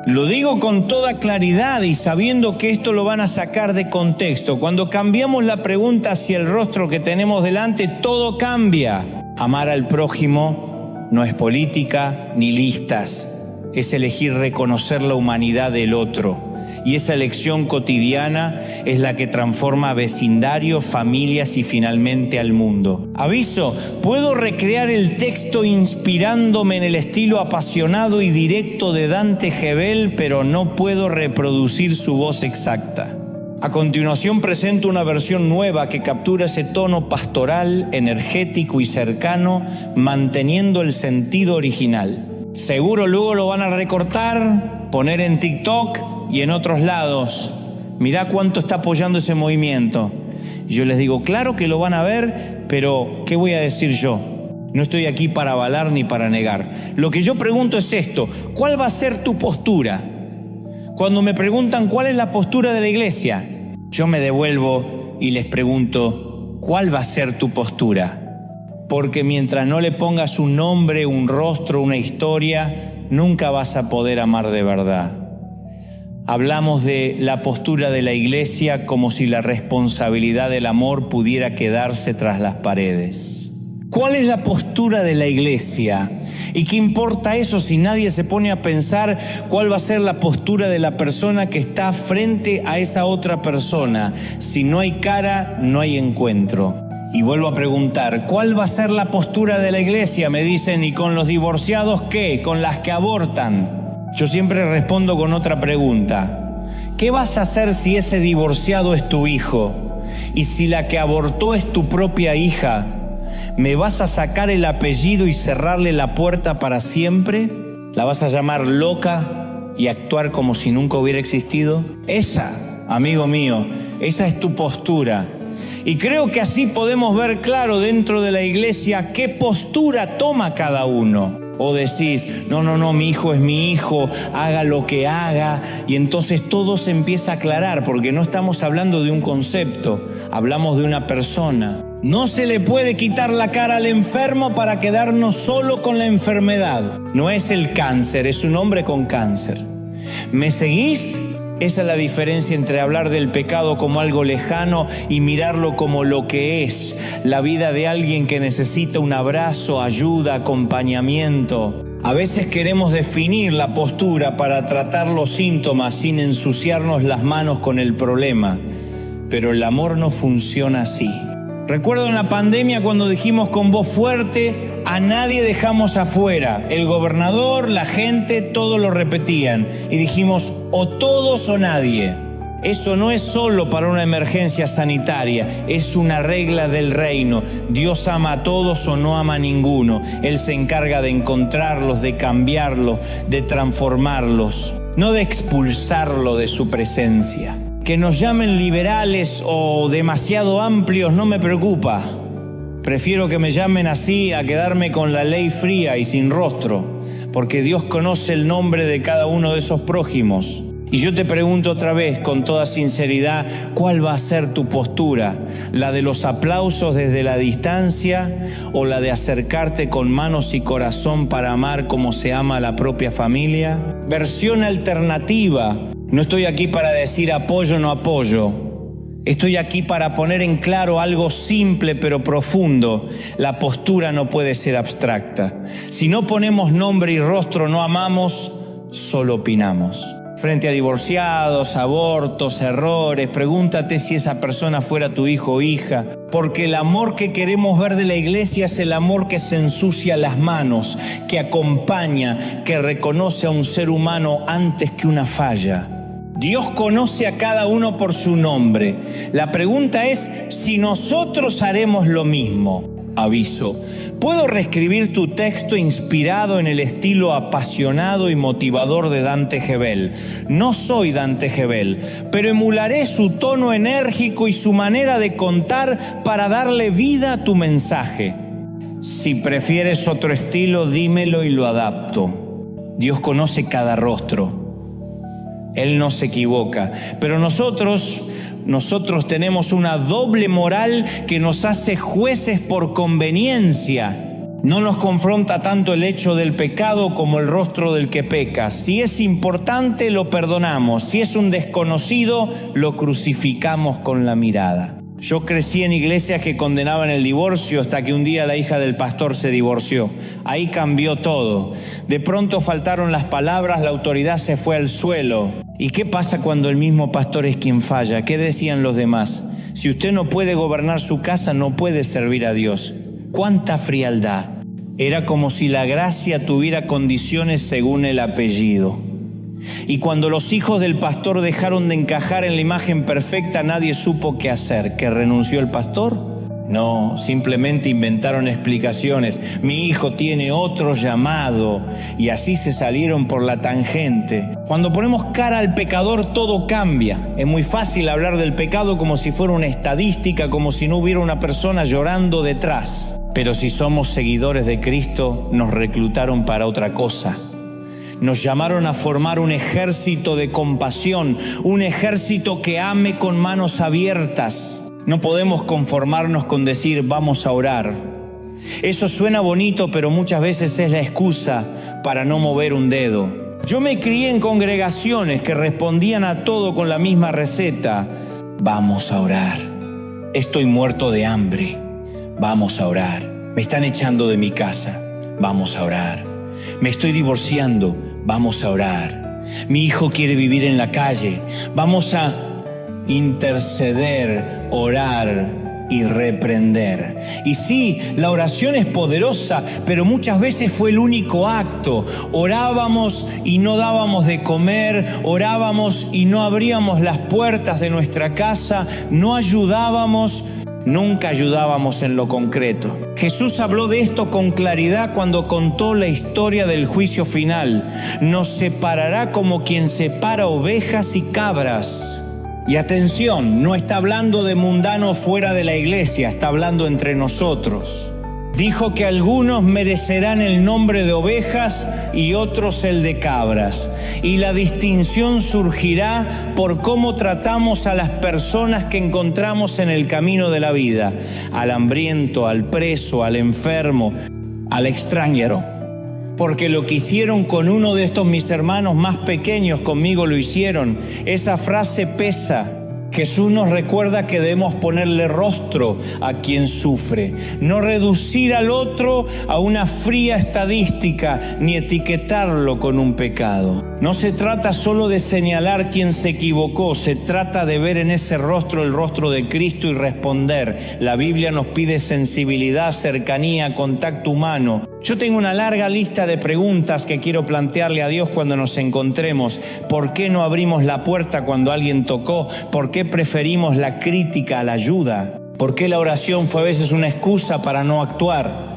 Lo digo con toda claridad y sabiendo que esto lo van a sacar de contexto. Cuando cambiamos la pregunta hacia el rostro que tenemos delante, todo cambia. Amar al prójimo no es política ni listas. Es elegir reconocer la humanidad del otro. Y esa elección cotidiana es la que transforma vecindarios, familias y finalmente al mundo. Aviso, puedo recrear el texto inspirándome en el estilo apasionado y directo de Dante Gebel, pero no puedo reproducir su voz exacta. A continuación presento una versión nueva que captura ese tono pastoral, energético y cercano, manteniendo el sentido original. Seguro luego lo van a recortar, poner en TikTok y en otros lados. Mirá cuánto está apoyando ese movimiento. Y yo les digo, claro que lo van a ver, pero ¿qué voy a decir yo? No estoy aquí para avalar ni para negar. Lo que yo pregunto es esto: ¿cuál va a ser tu postura? Cuando me preguntan cuál es la postura de la iglesia, yo me devuelvo y les pregunto, ¿cuál va a ser tu postura? Porque mientras no le pongas un nombre, un rostro, una historia, nunca vas a poder amar de verdad. Hablamos de la postura de la iglesia como si la responsabilidad del amor pudiera quedarse tras las paredes. ¿Cuál es la postura de la iglesia? ¿Y qué importa eso si nadie se pone a pensar cuál va a ser la postura de la persona que está frente a esa otra persona? Si no hay cara, no hay encuentro. Y vuelvo a preguntar, ¿cuál va a ser la postura de la iglesia? Me dicen, ¿y con los divorciados qué? ¿Con las que abortan? Yo siempre respondo con otra pregunta. ¿Qué vas a hacer si ese divorciado es tu hijo? Y si la que abortó es tu propia hija, ¿me vas a sacar el apellido y cerrarle la puerta para siempre? ¿La vas a llamar loca y actuar como si nunca hubiera existido? Esa, amigo mío, esa es tu postura. Y creo que así podemos ver claro dentro de la iglesia qué postura toma cada uno. O decís, no, mi hijo es mi hijo, haga lo que haga, y entonces todo se empieza a aclarar, porque no estamos hablando de un concepto, hablamos de una persona. No se le puede quitar la cara al enfermo para quedarnos solo con la enfermedad. No es el cáncer, es un hombre con cáncer. ¿Me seguís? Esa es la diferencia entre hablar del pecado como algo lejano y mirarlo como lo que es, la vida de alguien que necesita un abrazo, ayuda, acompañamiento. A veces queremos definir la postura para tratar los síntomas sin ensuciarnos las manos con el problema, pero el amor no funciona así. Recuerdo en la pandemia cuando dijimos con voz fuerte, a nadie dejamos afuera. El gobernador, la gente, todos lo repetían. Y dijimos, o todos o nadie. Eso no es solo para una emergencia sanitaria, es una regla del reino. Dios ama a todos o no ama a ninguno. Él se encarga de encontrarlos, de cambiarlos, de transformarlos. no de expulsarlo de su presencia. Que nos llamen liberales o demasiado amplios no me preocupa. Prefiero que me llamen así a quedarme con la ley fría y sin rostro, porque Dios conoce el nombre de cada uno de esos prójimos. Y yo te pregunto otra vez, con toda sinceridad, ¿cuál va a ser tu postura? ¿La de los aplausos desde la distancia o la de acercarte con manos y corazón para amar como se ama a la propia familia? Versión alternativa. No estoy aquí para decir apoyo o no apoyo. Estoy aquí para poner en claro algo simple pero profundo. La postura no puede ser abstracta. Si no ponemos nombre y rostro, no amamos, solo opinamos. Frente a divorciados, abortos, errores, pregúntate si esa persona fuera tu hijo o hija, porque el amor que queremos ver de la iglesia es el amor que se ensucia las manos, que acompaña, que reconoce a un ser humano antes que una falla. Dios conoce a cada uno por su nombre. La pregunta es si nosotros haremos lo mismo. Aviso, puedo reescribir tu texto inspirado en el estilo apasionado y motivador de Dante Gebel. No soy Dante Gebel, pero emularé su tono enérgico y su manera de contar para darle vida a tu mensaje. Si prefieres otro estilo, dímelo y lo adapto. Dios conoce cada rostro. Él no se equivoca, pero nosotros tenemos una doble moral que nos hace jueces por conveniencia. No nos confronta tanto el hecho del pecado como el rostro del que peca. Si es importante, lo perdonamos. Si es un desconocido, lo crucificamos con la mirada. Yo crecí en iglesias que condenaban el divorcio hasta que un día la hija del pastor se divorció. Ahí cambió todo. De pronto faltaron las palabras, la autoridad se fue al suelo. ¿Y qué pasa cuando el mismo pastor es quien falla? ¿Qué decían los demás? Si usted no puede gobernar su casa, no puede servir a Dios. ¡Cuánta frialdad! Era como si la gracia tuviera condiciones según el apellido. Y cuando los hijos del pastor dejaron de encajar en la imagen perfecta, nadie supo qué hacer. ¿Que renunció el pastor? No, simplemente inventaron explicaciones. Mi hijo tiene otro llamado. Y así se salieron por la tangente. Cuando ponemos cara al pecador, todo cambia. Es muy fácil hablar del pecado como si fuera una estadística, como si no hubiera una persona llorando detrás. Pero si somos seguidores de Cristo, nos reclutaron para otra cosa. Nos llamaron a formar un ejército de compasión, un ejército que ame con manos abiertas. No podemos conformarnos con decir vamos a orar. Eso suena bonito, pero muchas veces es la excusa para no mover un dedo. Yo me crié en congregaciones que respondían a todo con la misma receta. Vamos a orar. Estoy muerto de hambre. Vamos a orar. Me están echando de mi casa. Vamos a orar. Me estoy divorciando. Vamos a orar. Mi hijo quiere vivir en la calle. Vamos a interceder, orar y reprender. Y sí, la oración es poderosa, pero muchas veces fue el único acto. Orábamos y no dábamos de comer, orábamos y no abríamos las puertas de nuestra casa, no ayudábamos. Nunca ayudábamos en lo concreto. Jesús habló de esto con claridad cuando contó la historia del juicio final. Nos separará como quien separa ovejas y cabras. Y atención, no está hablando de mundanos fuera de la iglesia, está hablando entre nosotros. Dijo que algunos merecerán el nombre de ovejas y otros el de cabras. Y la distinción surgirá por cómo tratamos a las personas que encontramos en el camino de la vida. Al hambriento, al preso, al enfermo, al extranjero. Porque lo que hicieron con uno de estos mis hermanos más pequeños, conmigo lo hicieron. Esa frase pesa. Jesús nos recuerda que debemos ponerle rostro a quien sufre, no reducir al otro a una fría estadística ni etiquetarlo con un pecado. No se trata solo de señalar quién se equivocó, se trata de ver en ese rostro el rostro de Cristo y responder. La Biblia nos pide sensibilidad, cercanía, contacto humano. Yo tengo una larga lista de preguntas que quiero plantearle a Dios cuando nos encontremos. ¿Por qué no abrimos la puerta cuando alguien tocó? ¿Por qué preferimos la crítica a la ayuda? ¿Por qué la oración fue a veces una excusa para no actuar?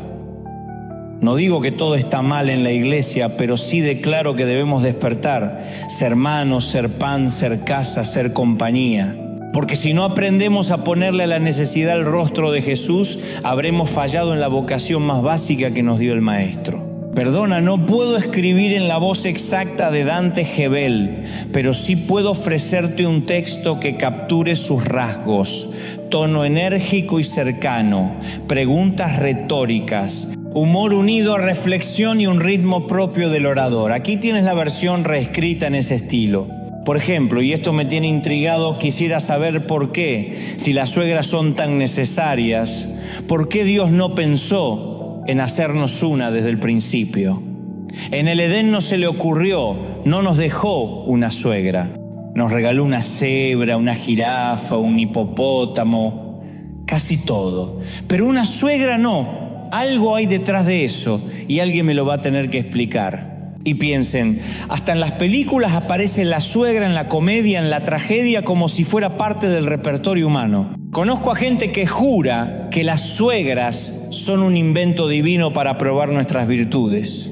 No digo que todo está mal en la iglesia, pero sí declaro que debemos despertar, ser manos, ser pan, ser casa, ser compañía. Porque si no aprendemos a ponerle a la necesidad el rostro de Jesús, habremos fallado en la vocación más básica que nos dio el Maestro. Perdona, no puedo escribir en la voz exacta de Dante Gebel, pero sí puedo ofrecerte un texto que capture sus rasgos, tono enérgico y cercano, preguntas retóricas, humor unido a reflexión y un ritmo propio del orador. Aquí tienes la versión reescrita en ese estilo. Por ejemplo, y esto me tiene intrigado, quisiera saber por qué, si las suegras son tan necesarias, ¿por qué Dios no pensó en hacernos una desde el principio? En el Edén no se le ocurrió, no nos dejó una suegra. Nos regaló una cebra, una jirafa, un hipopótamo, casi todo. Pero una suegra no. Algo hay detrás de eso y alguien me lo va a tener que explicar. Y piensen, hasta en las películas aparece la suegra en la comedia, en la tragedia, como si fuera parte del repertorio humano. Conozco a gente que jura que las suegras son un invento divino para probar nuestras virtudes.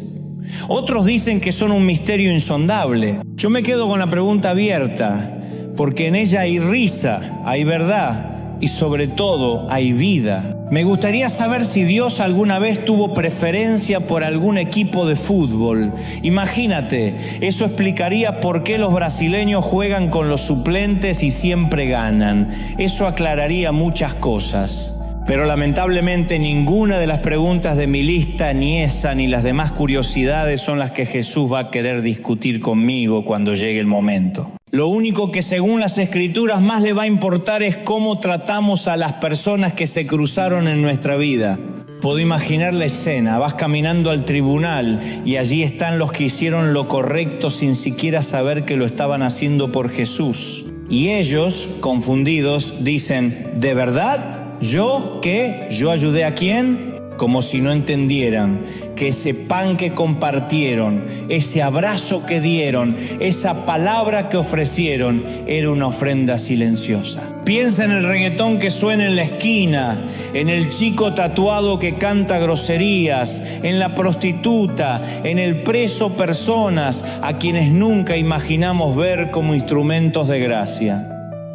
Otros dicen que son un misterio insondable. Yo me quedo con la pregunta abierta, porque en ella hay risa, hay verdad y sobre todo hay vida. Me gustaría saber si Dios alguna vez tuvo preferencia por algún equipo de fútbol. Imagínate, eso explicaría por qué los brasileños juegan con los suplentes y siempre ganan. Eso aclararía muchas cosas. Pero lamentablemente ninguna de las preguntas de mi lista, ni esa ni las demás curiosidades, son las que Jesús va a querer discutir conmigo cuando llegue el momento. Lo único que según las Escrituras más le va a importar es cómo tratamos a las personas que se cruzaron en nuestra vida. Puedo imaginar la escena, vas caminando al tribunal y allí están los que hicieron lo correcto sin siquiera saber que lo estaban haciendo por Jesús. Y ellos, confundidos, dicen, ¿de verdad? ¿Yo qué? ¿Yo ayudé a quién? Como si no entendieran que ese pan que compartieron, ese abrazo que dieron, esa palabra que ofrecieron, era una ofrenda silenciosa. Piensa en el reggaetón que suena en la esquina, en el chico tatuado que canta groserías, en la prostituta, en el preso personas a quienes nunca imaginamos ver como instrumentos de gracia.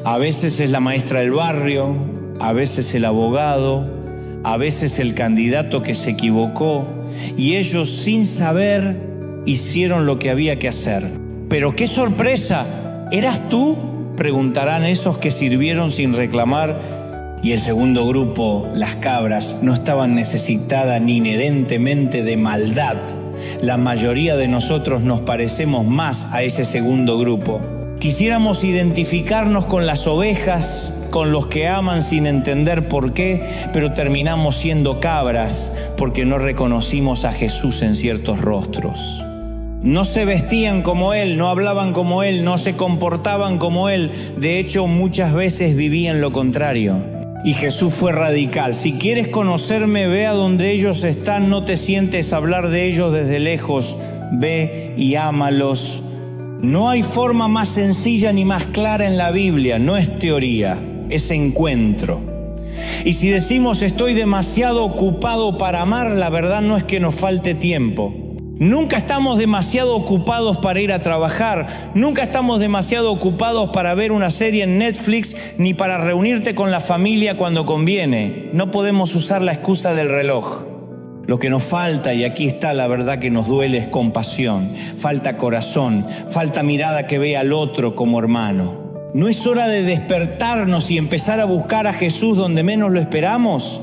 A veces es la maestra del barrio, a veces el abogado, a veces el candidato que se equivocó, y ellos sin saber hicieron lo que había que hacer. Pero qué sorpresa, ¿eras tú?, preguntarán esos que sirvieron sin reclamar. Y el segundo grupo, las cabras, no estaban necesitadas ni inherentemente de maldad. La mayoría de nosotros nos parecemos más a ese segundo grupo. Quisiéramos identificarnos con las ovejas, con los que aman sin entender por qué, pero terminamos siendo cabras porque no reconocimos a Jesús en ciertos rostros. No se vestían como Él, no hablaban como Él, no se comportaban como Él. De hecho, muchas veces vivían lo contrario. Y Jesús fue radical. Si quieres conocerme, ve a donde ellos están, no te sientes a hablar de ellos desde lejos. Ve y ámalos. No hay forma más sencilla ni más clara en la Biblia, no es teoría. Es encuentro. Y si decimos estoy demasiado ocupado para amar, la verdad no es que nos falte tiempo. Nunca estamos demasiado ocupados para ir a trabajar, nunca estamos demasiado ocupados para ver una serie en Netflix, ni para reunirte con la familia cuando conviene. No podemos usar la excusa del reloj. Lo que nos falta, y aquí está la verdad que nos duele, es compasión, falta corazón, falta mirada que vea al otro como hermano. ¿No es hora de despertarnos y empezar a buscar a Jesús donde menos lo esperamos?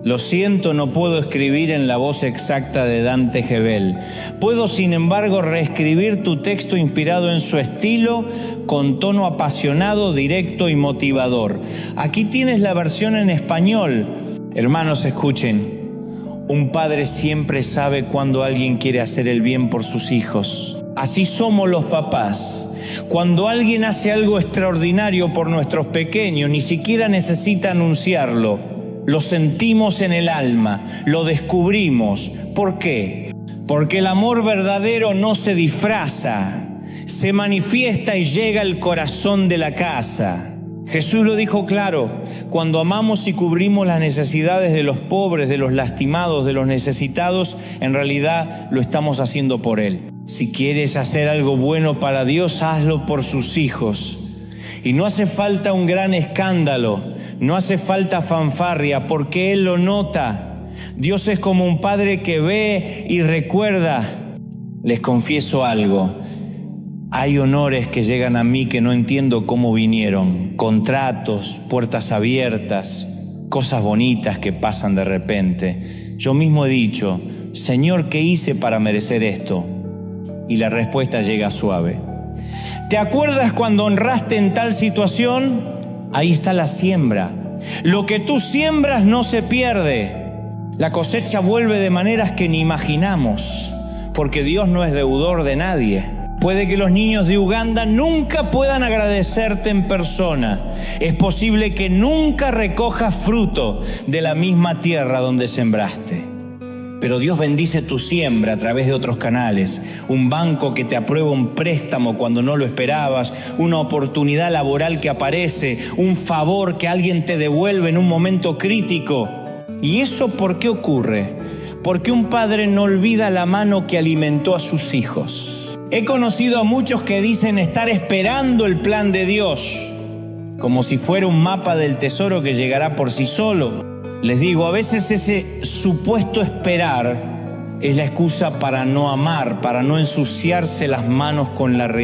Lo siento, no puedo escribir en la voz exacta de Dante Gebel. Puedo, sin embargo, reescribir tu texto inspirado en su estilo, con tono apasionado, directo y motivador. Aquí tienes la versión en español. Hermanos, escuchen. Un padre siempre sabe cuando alguien quiere hacer el bien por sus hijos. Así somos los papás. Cuando alguien hace algo extraordinario por nuestros pequeños, ni siquiera necesita anunciarlo. Lo sentimos en el alma, lo descubrimos. ¿Por qué? Porque el amor verdadero no se disfraza, se manifiesta y llega al corazón de la casa. Jesús lo dijo claro: cuando amamos y cubrimos las necesidades de los pobres, de los lastimados, de los necesitados, en realidad lo estamos haciendo por Él. Si quieres hacer algo bueno para Dios, hazlo por sus hijos. Y no hace falta un gran escándalo, no hace falta fanfarria, porque Él lo nota. Dios es como un padre que ve y recuerda. Les confieso algo: hay honores que llegan a mí que no entiendo cómo vinieron. Contratos, puertas abiertas, cosas bonitas que pasan de repente. Yo mismo he dicho: Señor, ¿qué hice para merecer esto? Y la respuesta llega suave. ¿Te acuerdas cuando honraste en tal situación? Ahí está la siembra. Lo que tú siembras no se pierde. La cosecha vuelve de maneras que ni imaginamos, porque Dios no es deudor de nadie. Puede que los niños de Uganda nunca puedan agradecerte en persona. Es posible que nunca recojas fruto de la misma tierra donde sembraste. Pero Dios bendice tu siembra a través de otros canales. Un banco que te aprueba un préstamo cuando no lo esperabas, una oportunidad laboral que aparece, un favor que alguien te devuelve en un momento crítico. ¿Y eso por qué ocurre? Porque un padre no olvida la mano que alimentó a sus hijos. He conocido a muchos que dicen estar esperando el plan de Dios, como si fuera un mapa del tesoro que llegará por sí solo. Les digo, a veces ese supuesto esperar es la excusa para no amar, para no ensuciarse las manos con la realidad.